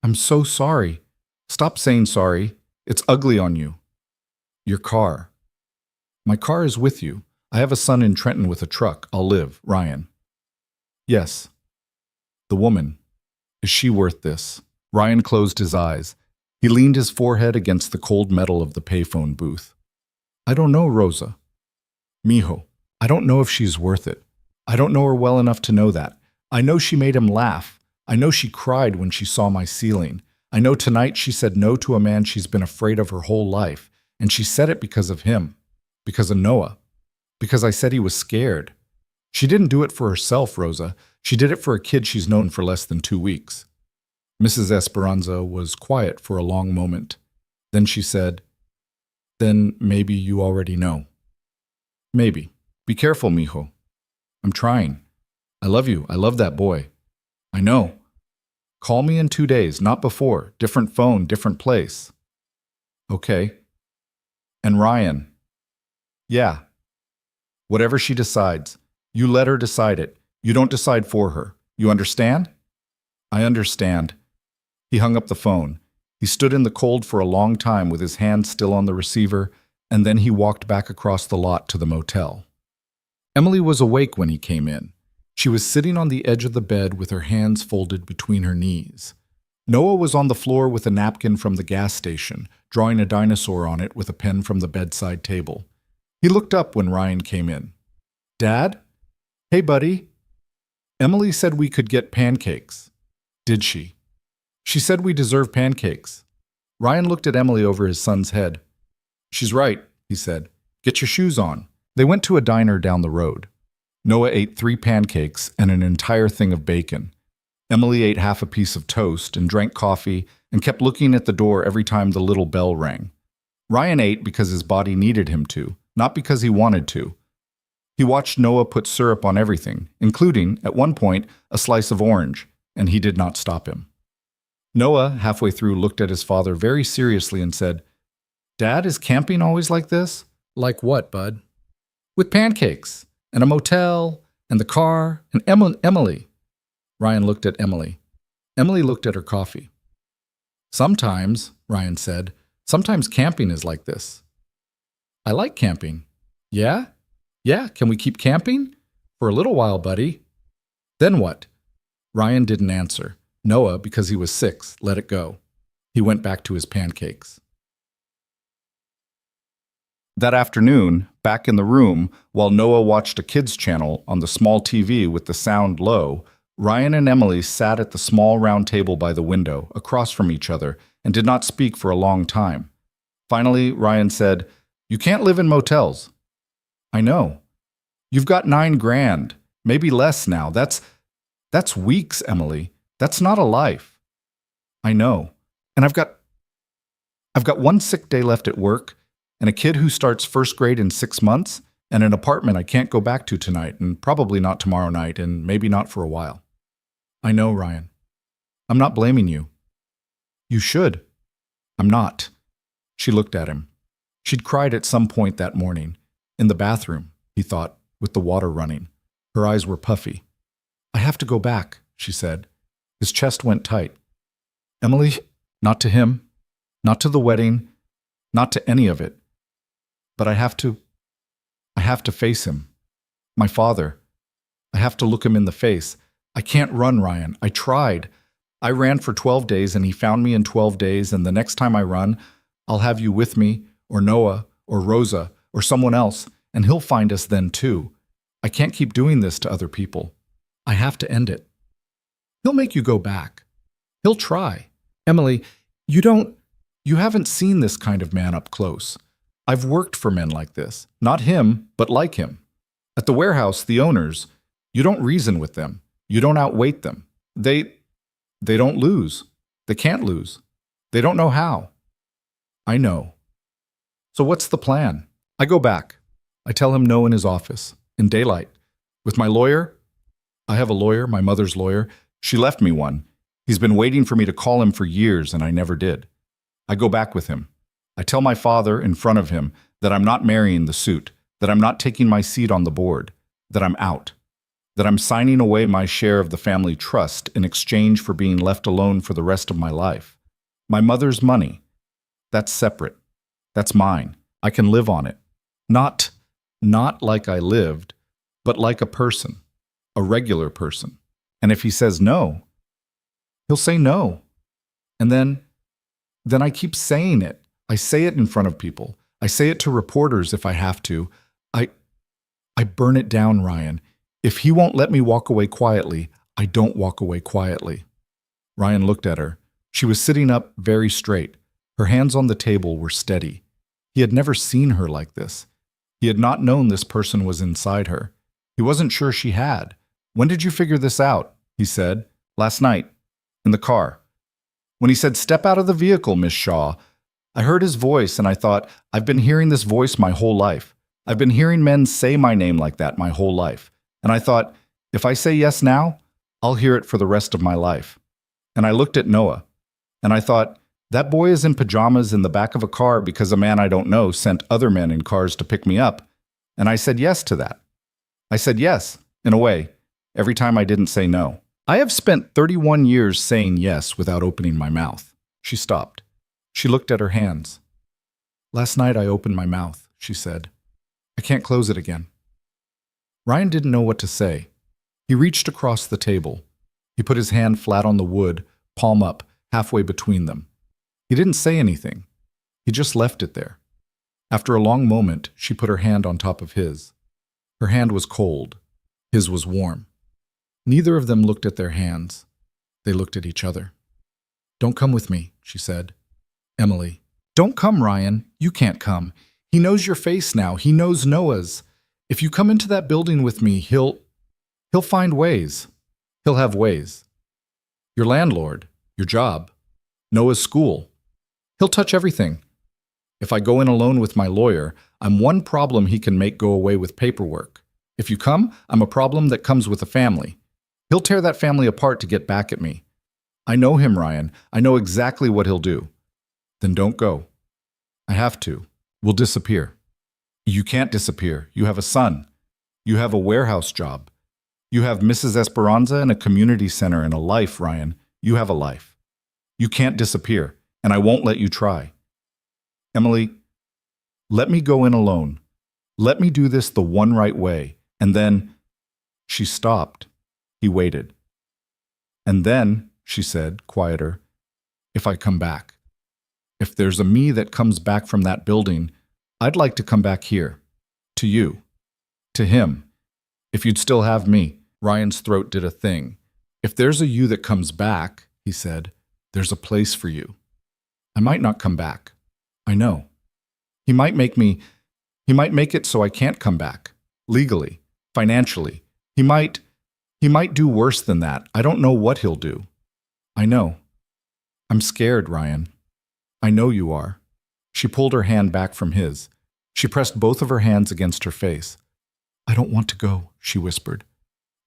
I'm so sorry. Stop saying sorry. It's ugly on you. Your car. My car is with you. I have a son in Trenton with a truck. I'll live, Ryan. Yes. The woman. Is she worth this? Ryan closed his eyes. He leaned his forehead against the cold metal of the payphone booth. I don't know, Rosa. Mijo, I don't know if she's worth it. I don't know her well enough to know that. I know she made him laugh. I know she cried when she saw my ceiling. I know tonight she said no to a man she's been afraid of her whole life, and she said it because of him, because of Noah, because I said he was scared. She didn't do it for herself, Rosa. She did it for a kid she's known for less than 2 weeks. Mrs. Esperanza was quiet for a long moment. Then she said, Then maybe you already know. Maybe. Be careful, mijo. I'm trying. I love you. I love that boy. I know. Call me in 2 days, not before. Different phone, different place. Okay. And Ryan. Yeah. Whatever she decides, you let her decide it. You don't decide for her. You understand? I understand. He hung up the phone. He stood in the cold for a long time with his hand still on the receiver, and then he walked back across the lot to the motel. Emily was awake when he came in. She was sitting on the edge of the bed with her hands folded between her knees. Noah was on the floor with a napkin from the gas station, drawing a dinosaur on it with a pen from the bedside table. He looked up when Ryan came in. Dad? Hey, buddy. Emily said we could get pancakes. Did she? She said we deserve pancakes. Ryan looked at Emily over his son's head. She's right, he said. Get your shoes on. They went to a diner down the road. Noah ate 3 pancakes and an entire thing of bacon. Emily ate half a piece of toast and drank coffee and kept looking at the door every time the little bell rang. Ryan ate because his body needed him to, not because he wanted to. He watched Noah put syrup on everything, including, at one point, a slice of orange, and he did not stop him. Noah, halfway through, looked at his father very seriously and said, Dad, is camping always like this? Like what, bud? With pancakes, and a motel, and the car, and Emily. Ryan looked at Emily. Emily looked at her coffee. Sometimes, Ryan said, sometimes camping is like this. I like camping. Yeah? Yeah, can we keep camping? For a little while, buddy. Then what? Ryan didn't answer. Noah, because he was 6, let it go. He went back to his pancakes. That afternoon, back in the room, while Noah watched a kids' channel on the small TV with the sound low, Ryan and Emily sat at the small round table by the window, across from each other, and did not speak for a long time. Finally, Ryan said, You can't live in motels. I know. You've got $9,000, maybe less now. That's That's weeks, Emily. That's not a life. I know. And I've got one sick day left at work, and a kid who starts first grade in 6 months, and an apartment I can't go back to tonight, and probably not tomorrow night, and maybe not for a while. I know, Ryan. I'm not blaming you. You should. I'm not. She looked at him. She'd cried at some point that morning. In the bathroom, he thought, with the water running. Her eyes were puffy. I have to go back, she said. His chest went tight. Emily, not to him, not to the wedding, not to any of it. But I have to face him. My father. I have to look him in the face. I can't run, Ryan. I tried. I ran for 12 days and he found me in 12 days, and the next time I run, I'll have you with me, or Noah, or Rosa, or someone else, and he'll find us then too. I can't keep doing this to other people. I have to end it. He'll make you go back. He'll try. Emily, you haven't seen this kind of man up close. I've worked for men like this. Not him, but like him. At the warehouse, the owners, you don't reason with them. You don't outweight them. They don't lose. They can't lose. They don't know how. I know. So what's the plan? I go back. I tell him no in his office, in daylight. With my lawyer? I have a lawyer, my mother's lawyer. She left me one. He's been waiting for me to call him for years, and I never did. I go back with him. I tell my father in front of him that I'm not marrying the suit, that I'm not taking my seat on the board, that I'm out, that I'm signing away my share of the family trust in exchange for being left alone for the rest of my life. My mother's money, that's separate. That's mine. I can live on it. Not like I lived, but like a person, a regular person. And if he says no, he'll say no. And then I keep saying it. I say it in front of people. I say it to reporters if I have to. I burn it down, Ryan. If he won't let me walk away quietly, I don't walk away quietly. Ryan looked at her. She was sitting up very straight. Her hands on the table were steady. He had never seen her like this. He had not known this person was inside her. He wasn't sure she had. When did you figure this out? He said. Last night. In the car. When he said, step out of the vehicle, Miss Shaw, I heard his voice and I thought, I've been hearing this voice my whole life. I've been hearing men say my name like that my whole life. And I thought, if I say yes now, I'll hear it for the rest of my life. And I looked at Noah. And I thought, that boy is in pajamas in the back of a car because a man I don't know sent other men in cars to pick me up. And I said yes to that. I said yes, in a way, every time I didn't say no. I have spent 31 years saying yes without opening my mouth. She stopped. She looked at her hands. Last night I opened my mouth, she said. I can't close it again. Ryan didn't know what to say. He reached across the table. He put his hand flat on the wood, palm up, halfway between them. He didn't say anything. He just left it there. After a long moment, she put her hand on top of his. Her hand was cold. His was warm. Neither of them looked at their hands. They looked at each other. Don't come with me, she said. Emily. Don't come, Ryan. You can't come. He knows your face now. He knows Noah's. If you come into that building with me, he'll find ways. He'll have ways. Your landlord, your job, Noah's school. He'll touch everything. If I go in alone with my lawyer, I'm one problem he can make go away with paperwork. If you come, I'm a problem that comes with a family. He'll tear that family apart to get back at me. I know him, Ryan. I know exactly what he'll do. Then don't go. I have to. We'll disappear. You can't disappear. You have a son. You have a warehouse job. You have Mrs. Esperanza and a community center and a life, Ryan. You have a life. You can't disappear, and I won't let you try. Emily, let me go in alone. Let me do this the one right way, and then... She stopped. He waited. And then, she said, quieter, if I come back. If there's a me that comes back from that building, I'd like to come back here. To you. To him. If you'd still have me. Ryan's throat did a thing. If there's a you that comes back, he said, there's a place for you. I might not come back. I know. He might make it so I can't come back. Legally. Financially. He might He might do worse than that. I don't know what he'll do. I know. I'm scared, Ryan. I know you are. She pulled her hand back from his. She pressed both of her hands against her face. I don't want to go, she whispered.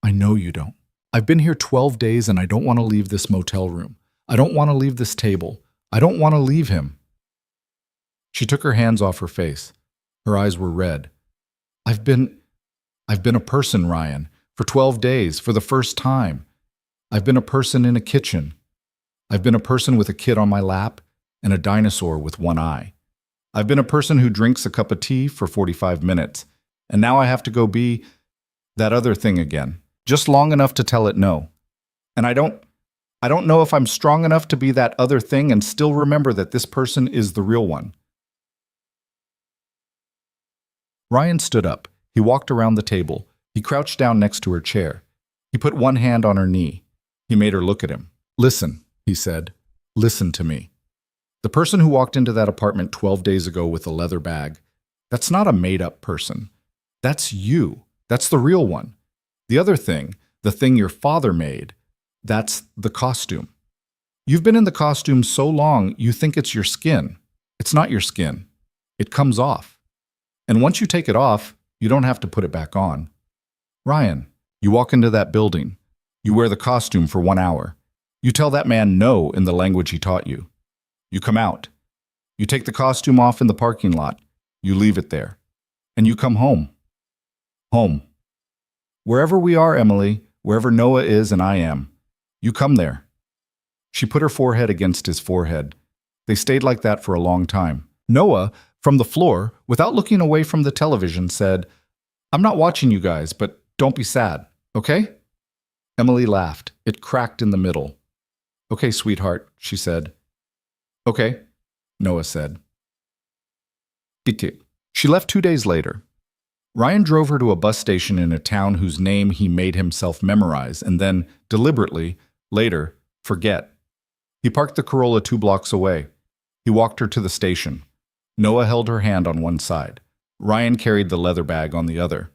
I know you don't. I've been here 12 days and I don't want to leave this motel room. I don't want to leave this table. I don't want to leave him. She took her hands off her face. Her eyes were red. I've been a person, Ryan, for 12 days, for the first time. I've been a person in a kitchen. I've been a person with a kid on my lap and a dinosaur with one eye. I've been a person who drinks a cup of tea for 45 minutes, and now I have to go be that other thing again, just long enough to tell it no. And I don't know if I'm strong enough to be that other thing and still remember that this person is the real one. Ryan stood up. He walked around the table. He crouched down next to her chair. He put one hand on her knee. He made her look at him. Listen, he said. Listen to me. The person who walked into that apartment 12 days ago with a leather bag, that's not a made-up person. That's you. That's the real one. The other thing, the thing your father made, that's the costume. You've been in the costume so long, you think it's your skin. It's not your skin. It comes off. And once you take it off, you don't have to put it back on. Ryan, you walk into that building. You wear the costume for 1 hour. You tell that man no in the language he taught you. You come out. You take the costume off in the parking lot. You leave it there. And you come home. Home. Wherever we are, Emily, wherever Noah is and I am, you come there. She put her forehead against his forehead. They stayed like that for a long time. Noah, from the floor, without looking away from the television, said, I'm not watching you guys, but don't be sad, okay? Emily laughed. It cracked in the middle. Okay, sweetheart, she said. Okay, Noah said. Bitte. She left 2 days later. Ryan drove her to a bus station in a town whose name he made himself memorize and then, deliberately, later, forget. He parked the Corolla 2 blocks away. He walked her to the station. Noah held her hand on one side. Ryan carried the leather bag on the other.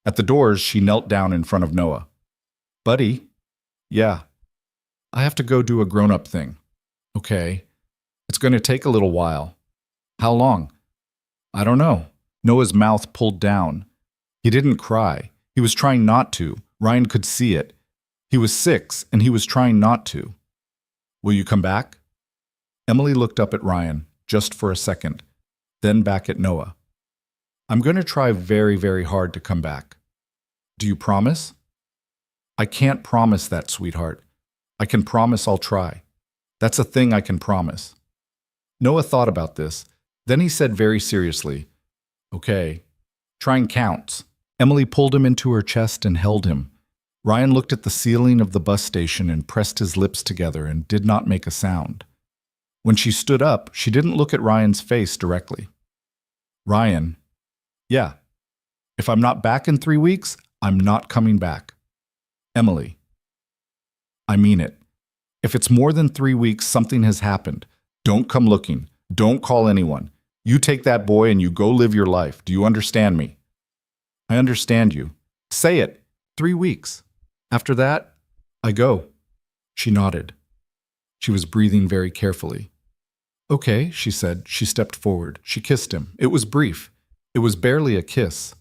At the doors, she knelt down in front of Noah. Buddy? Yeah. I have to go do a grown-up thing. Okay. It's going to take a little while. How long? I don't know. Noah's mouth pulled down. He didn't cry. He was trying not to. Ryan could see it. He was 6, and he was trying not to. Will you come back? Emily looked up at Ryan, just for a second, then back at Noah. I'm going to try very, very hard to come back. Do you promise? I can't promise that, sweetheart. I can promise I'll try. That's a thing I can promise. Noah thought about this. Then he said very seriously, Okay, trying counts. Emily pulled him into her chest and held him. Ryan looked at the ceiling of the bus station and pressed his lips together and did not make a sound. When she stood up, she didn't look at Ryan's face directly. Ryan, yeah. If I'm not back in 3 weeks, I'm not coming back. Emily, I mean it. If it's more than 3 weeks, something has happened. Don't come looking. Don't call anyone. You take that boy and you go live your life. Do you understand me? I understand you. Say it. 3 weeks. After that, I go. She nodded. She was breathing very carefully. Okay, she said. She stepped forward. She kissed him. It was brief. It was barely a kiss.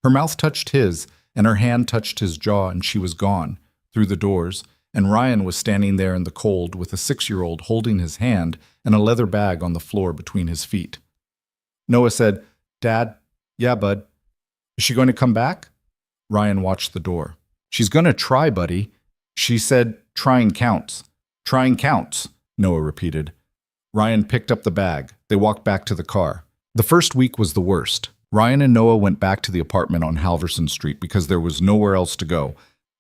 Her mouth touched his, and her hand touched his jaw, and she was gone, through the doors, and Ryan was standing there in the cold with a 6-year-old holding his hand and a leather bag on the floor between his feet. Noah said, Dad, yeah, bud. Is she going to come back? Ryan watched the door. She's going to try, buddy. She said, trying counts. Trying counts, Noah repeated. Ryan picked up the bag. They walked back to the car. The first week was the worst. Ryan and Noah went back to the apartment on Halverson Street because there was nowhere else to go,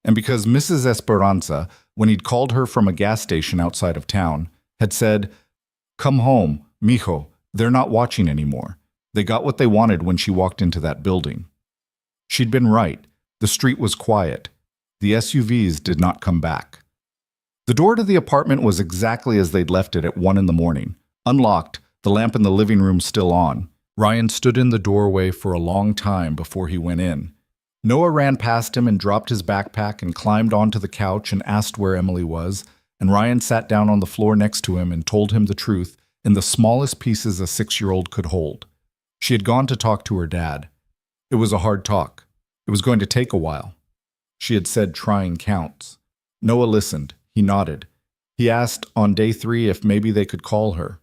and because Mrs. Esperanza, when he'd called her from a gas station outside of town, had said, Come home, mijo, they're not watching anymore. They got what they wanted when she walked into that building. She'd been right. The street was quiet. The SUVs did not come back. The door to the apartment was exactly as they'd left it at 1 a.m, unlocked, the lamp in the living room still on. Ryan stood in the doorway for a long time before he went in. Noah ran past him and dropped his backpack and climbed onto the couch and asked where Emily was, and Ryan sat down on the floor next to him and told him the truth in the smallest pieces a 6-year-old could hold. She had gone to talk to her dad. It was a hard talk. It was going to take a while. She had said trying counts. Noah listened. He nodded. He asked on day 3 if maybe they could call her.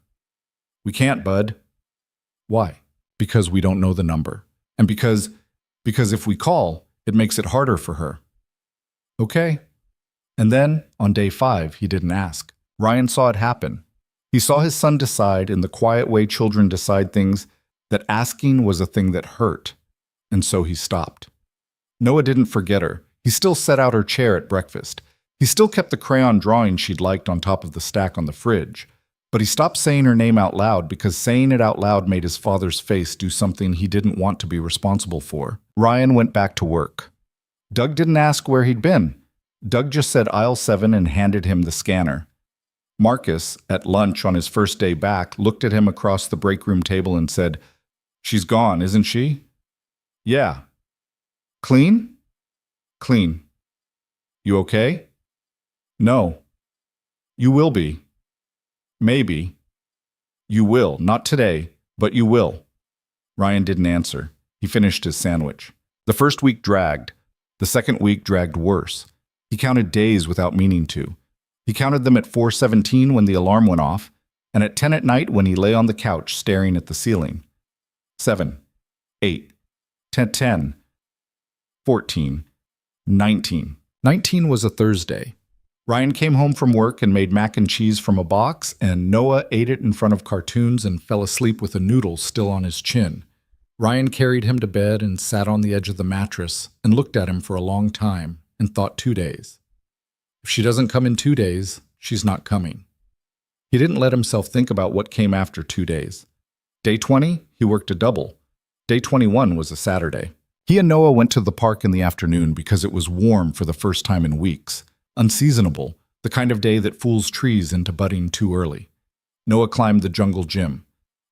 "We can't, bud." "Why?" "Because we don't know the number. And because if we call, it makes it harder for her." "Okay." And then, on day 5, he didn't ask. Ryan saw it happen. He saw his son decide, in the quiet way children decide things, that asking was a thing that hurt. And so he stopped. Noah didn't forget her. He still set out her chair at breakfast. He still kept the crayon drawing she'd liked on top of the stack on the fridge. But he stopped saying her name out loud because saying it out loud made his father's face do something he didn't want to be responsible for. Ryan went back to work. Doug didn't ask where he'd been. Doug just said aisle 7 and handed him the scanner. Marcus, at lunch on his first day back, looked at him across the break room table and said, "She's gone, isn't she?" "Yeah." "Clean?" "Clean." "You okay?" "No." "You will be." "Maybe." "You will. Not today, but you will." Ryan didn't answer. He finished his sandwich. The first week dragged. The second week dragged worse. He counted days without meaning to. He counted them at 4:17 when the alarm went off, and at 10 at night when he lay on the couch staring at the ceiling. 7, 8, 10, 14, 19. 19 was a Thursday. Ryan came home from work and made mac and cheese from a box, and Noah ate it in front of cartoons and fell asleep with a noodle still on his chin. Ryan carried him to bed and sat on the edge of the mattress and looked at him for a long time and thought 2 days. If she doesn't come in 2 days, she's not coming. He didn't let himself think about what came after 2 days. Day 20, he worked a double. Day 21 was a Saturday. He and Noah went to the park in the afternoon because it was warm for the first time in weeks. Unseasonable, the kind of day that fools trees into budding too early. Noah climbed the jungle gym.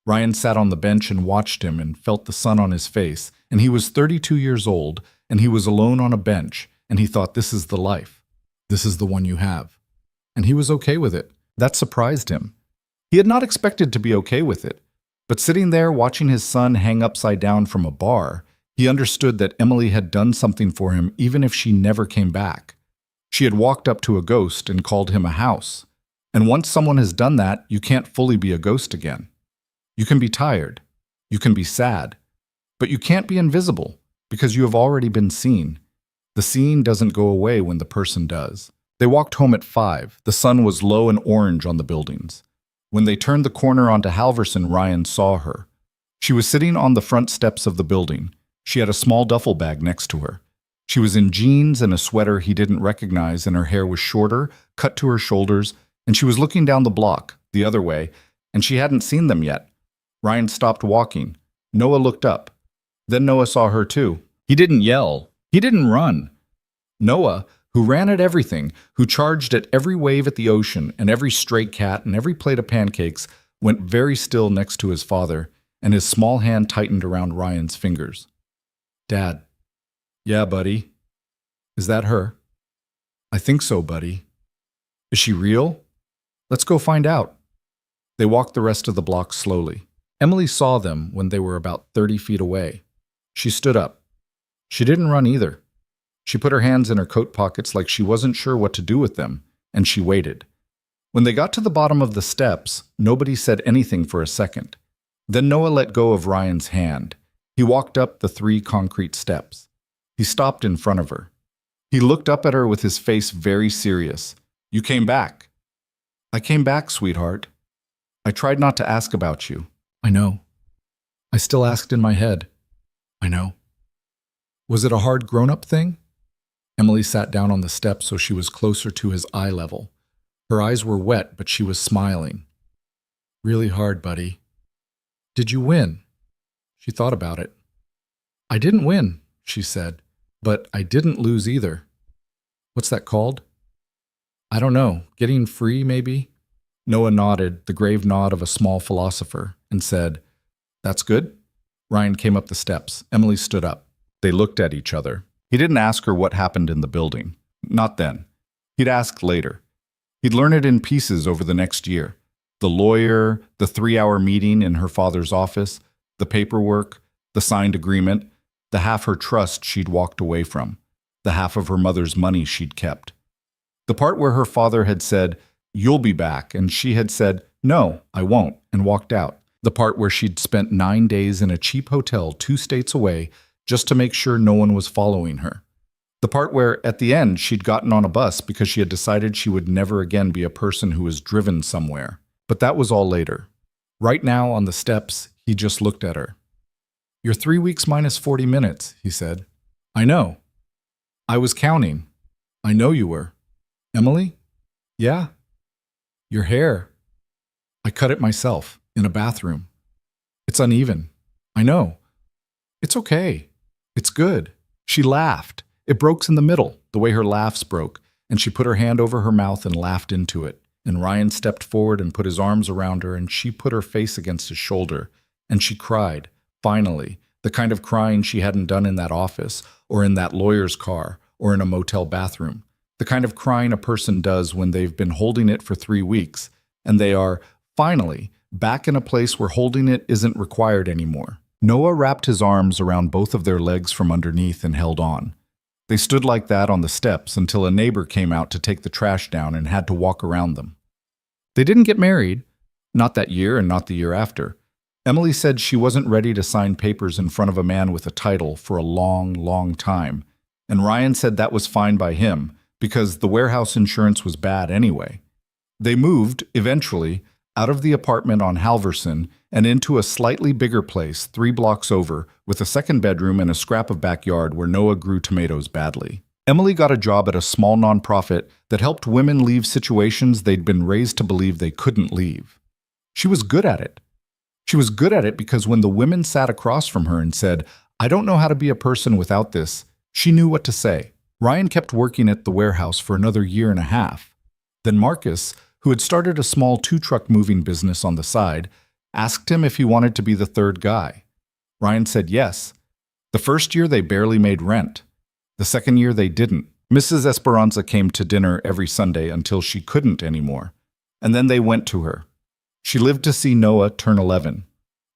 Ryan sat on the bench and watched him and felt the sun on his face, and he was 32 years old, and he was alone on a bench, and he thought, this is the life. This is the one you have. And he was okay with it. That surprised him. He had not expected to be okay with it. But sitting there watching his son hang upside down from a bar, he understood that Emily had done something for him even if she never came back. She had walked up to a ghost and called him a house. And once someone has done that, you can't fully be a ghost again. You can be tired. You can be sad. But you can't be invisible because you have already been seen. The seeing doesn't go away when the person does. They walked home at 5. The sun was low and orange on the buildings. When they turned the corner onto Halverson, Ryan saw her. She was sitting on the front steps of the building. She had a small duffel bag next to her. She was in jeans and a sweater he didn't recognize, and her hair was shorter, cut to her shoulders, and she was looking down the block, the other way, and she hadn't seen them yet. Ryan stopped walking. Noah looked up. Then Noah saw her too. He didn't yell. He didn't run. Noah, who ran at everything, who charged at every wave at the ocean and every stray cat and every plate of pancakes, went very still next to his father, and his small hand tightened around Ryan's fingers. "Dad." "Yeah, buddy." "Is that her?" "I think so, buddy." "Is she real?" "Let's go find out." They walked the rest of the block slowly. Emily saw them when they were about 30 feet away. She stood up. She didn't run either. She put her hands in her coat pockets like she wasn't sure what to do with them, and she waited. When they got to the bottom of the steps, nobody said anything for a second. Then Noah let go of Ryan's hand. He walked up the 3 concrete steps. He stopped in front of her. He looked up at her with his face very serious. "You came back." "I came back, sweetheart. I tried not to ask about you." "I know. I still asked in my head." "I know." "Was it a hard grown-up thing?" Emily sat down on the step so she was closer to his eye level. Her eyes were wet, but she was smiling. "Really hard, buddy." "Did you win?" She thought about it. "I didn't win," she said, "but I didn't lose either." "What's that called?" "I don't know. Getting free, maybe?" Noah nodded, the grave nod of a small philosopher, and said, "That's good." Ryan came up the steps. Emily stood up. They looked at each other. He didn't ask her what happened in the building. Not then. He'd ask later. He'd learn it in pieces over the next year. The lawyer, the 3-hour meeting in her father's office, the paperwork, the signed agreement, the half her trust she'd walked away from, the half of her mother's money she'd kept. The part where her father had said, "You'll be back," and she had said, "No, I won't," and walked out. The part where she'd spent 9 days in a cheap hotel 2 states away just to make sure no one was following her. The part where, at the end, she'd gotten on a bus because she had decided she would never again be a person who was driven somewhere. But that was all later. Right now, on the steps, he just looked at her. "You're 3 weeks minus 40 minutes, he said. "I know. I was counting. I know you were. Emily? Yeah? Your hair. I cut it myself, in a bathroom. It's uneven. I know. It's okay. It's good." She laughed. It broke in the middle, the way her laughs broke, and she put her hand over her mouth and laughed into it. And Ryan stepped forward and put his arms around her, and she put her face against his shoulder. And she cried, finally, the kind of crying she hadn't done in that office, or in that lawyer's car, or in a motel bathroom. The kind of crying a person does when they've been holding it for 3 weeks, and they are, finally, back in a place where holding it isn't required anymore. Noah wrapped his arms around both of their legs from underneath and held on. They stood like that on the steps until a neighbor came out to take the trash down and had to walk around them. They didn't get married, not that year and not the year after. Emily said she wasn't ready to sign papers in front of a man with a title for a long, long time, and Ryan said that was fine by him because the warehouse insurance was bad anyway. They moved, eventually, out of the apartment on Halverson and into a slightly bigger place 3 blocks over with a second bedroom and a scrap of backyard where Noah grew tomatoes badly. Emily got a job at a small nonprofit that helped women leave situations they'd been raised to believe they couldn't leave. She was good at it. She was good at it because when the women sat across from her and said, "I don't know how to be a person without this," she knew what to say. Ryan kept working at the warehouse for another 1.5 years. Then Marcus, who had started a small 2-truck moving business on the side, asked him if he wanted to be the third guy. Ryan said yes. The first year they barely made rent. The second year they didn't. Mrs. Esperanza came to dinner every Sunday until she couldn't anymore, and then they went to her. She lived to see Noah turn 11.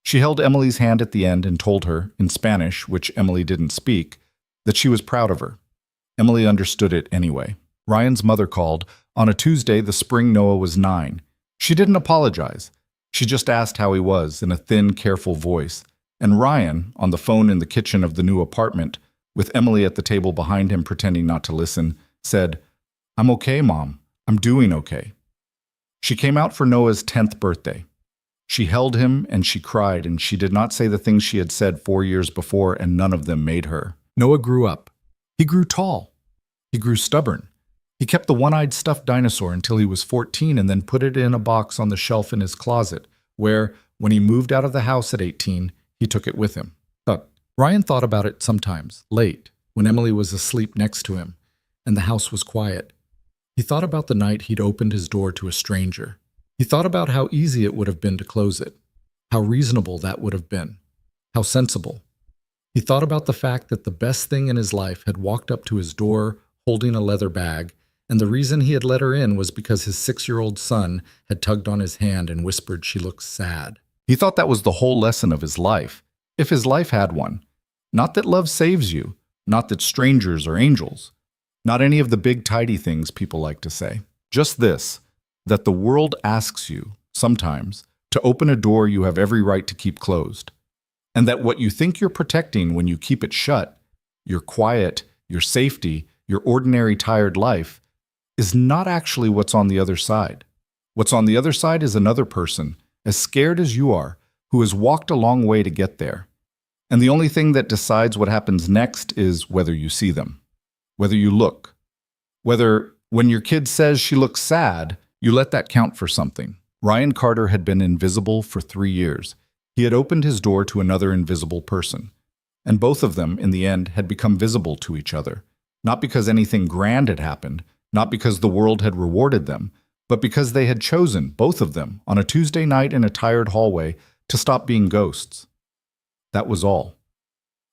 She held Emily's hand at the end and told her, in Spanish, which Emily didn't speak, that she was proud of her. Emily understood it anyway. Ryan's mother called. On a Tuesday, the spring Noah was 9. She didn't apologize. She just asked how he was in a thin, careful voice. And Ryan, on the phone in the kitchen of the new apartment, with Emily at the table behind him pretending not to listen, said, "I'm okay, Mom. I'm doing okay." She came out for Noah's 10th birthday. She held him and she cried, and she did not say the things she had said 4 years before, and none of them made her. Noah grew up. He grew tall. He grew stubborn. He kept the one-eyed stuffed dinosaur until he was 14 and then put it in a box on the shelf in his closet, where, when he moved out of the house at 18, he took it with him. Ryan thought about it sometimes, late, when Emily was asleep next to him, and the house was quiet. He thought about the night he'd opened his door to a stranger. He thought about how easy it would have been to close it, how reasonable that would have been, how sensible. He thought about the fact that the best thing in his life had walked up to his door holding a leather bag, and the reason he had let her in was because his 6-year-old son had tugged on his hand and whispered she looked sad. He thought that was the whole lesson of his life, if his life had one. Not that love saves you, not that strangers are angels, not any of the big tidy things people like to say. Just this, that the world asks you, sometimes, to open a door you have every right to keep closed, and that what you think you're protecting when you keep it shut, your quiet, your safety, your ordinary tired life, is not actually what's on the other side. What's on the other side is another person, as scared as you are, who has walked a long way to get there. And the only thing that decides what happens next is whether you see them, whether you look, whether, when your kid says she looks sad, you let that count for something. Ryan Carter had been invisible for 3 years. He had opened his door to another invisible person. And both of them, in the end, had become visible to each other. Not because anything grand had happened, not because the world had rewarded them, but because they had chosen, both of them, on a Tuesday night in a tired hallway, to stop being ghosts. That was all.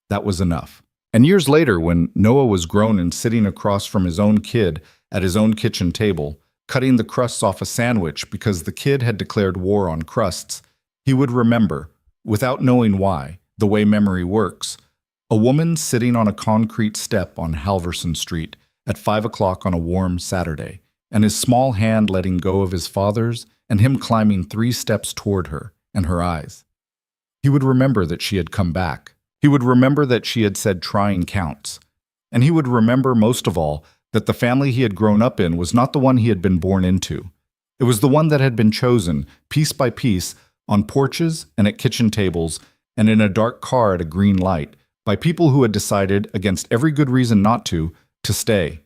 That was enough. And years later, when Noah was grown and sitting across from his own kid at his own kitchen table, cutting the crusts off a sandwich because the kid had declared war on crusts, he would remember, without knowing why, the way memory works, a woman sitting on a concrete step on Halverson Street at 5 o'clock on a warm Saturday, and his small hand letting go of his father's and him climbing 3 steps toward her and her eyes. He would remember that she had come back. He would remember that she had said trying counts. And he would remember most of all that the family he had grown up in was not the one he had been born into. It was the one that had been chosen, piece by piece, on porches and at kitchen tables and in a dark car at a green light, by people who had decided, against every good reason not to stay.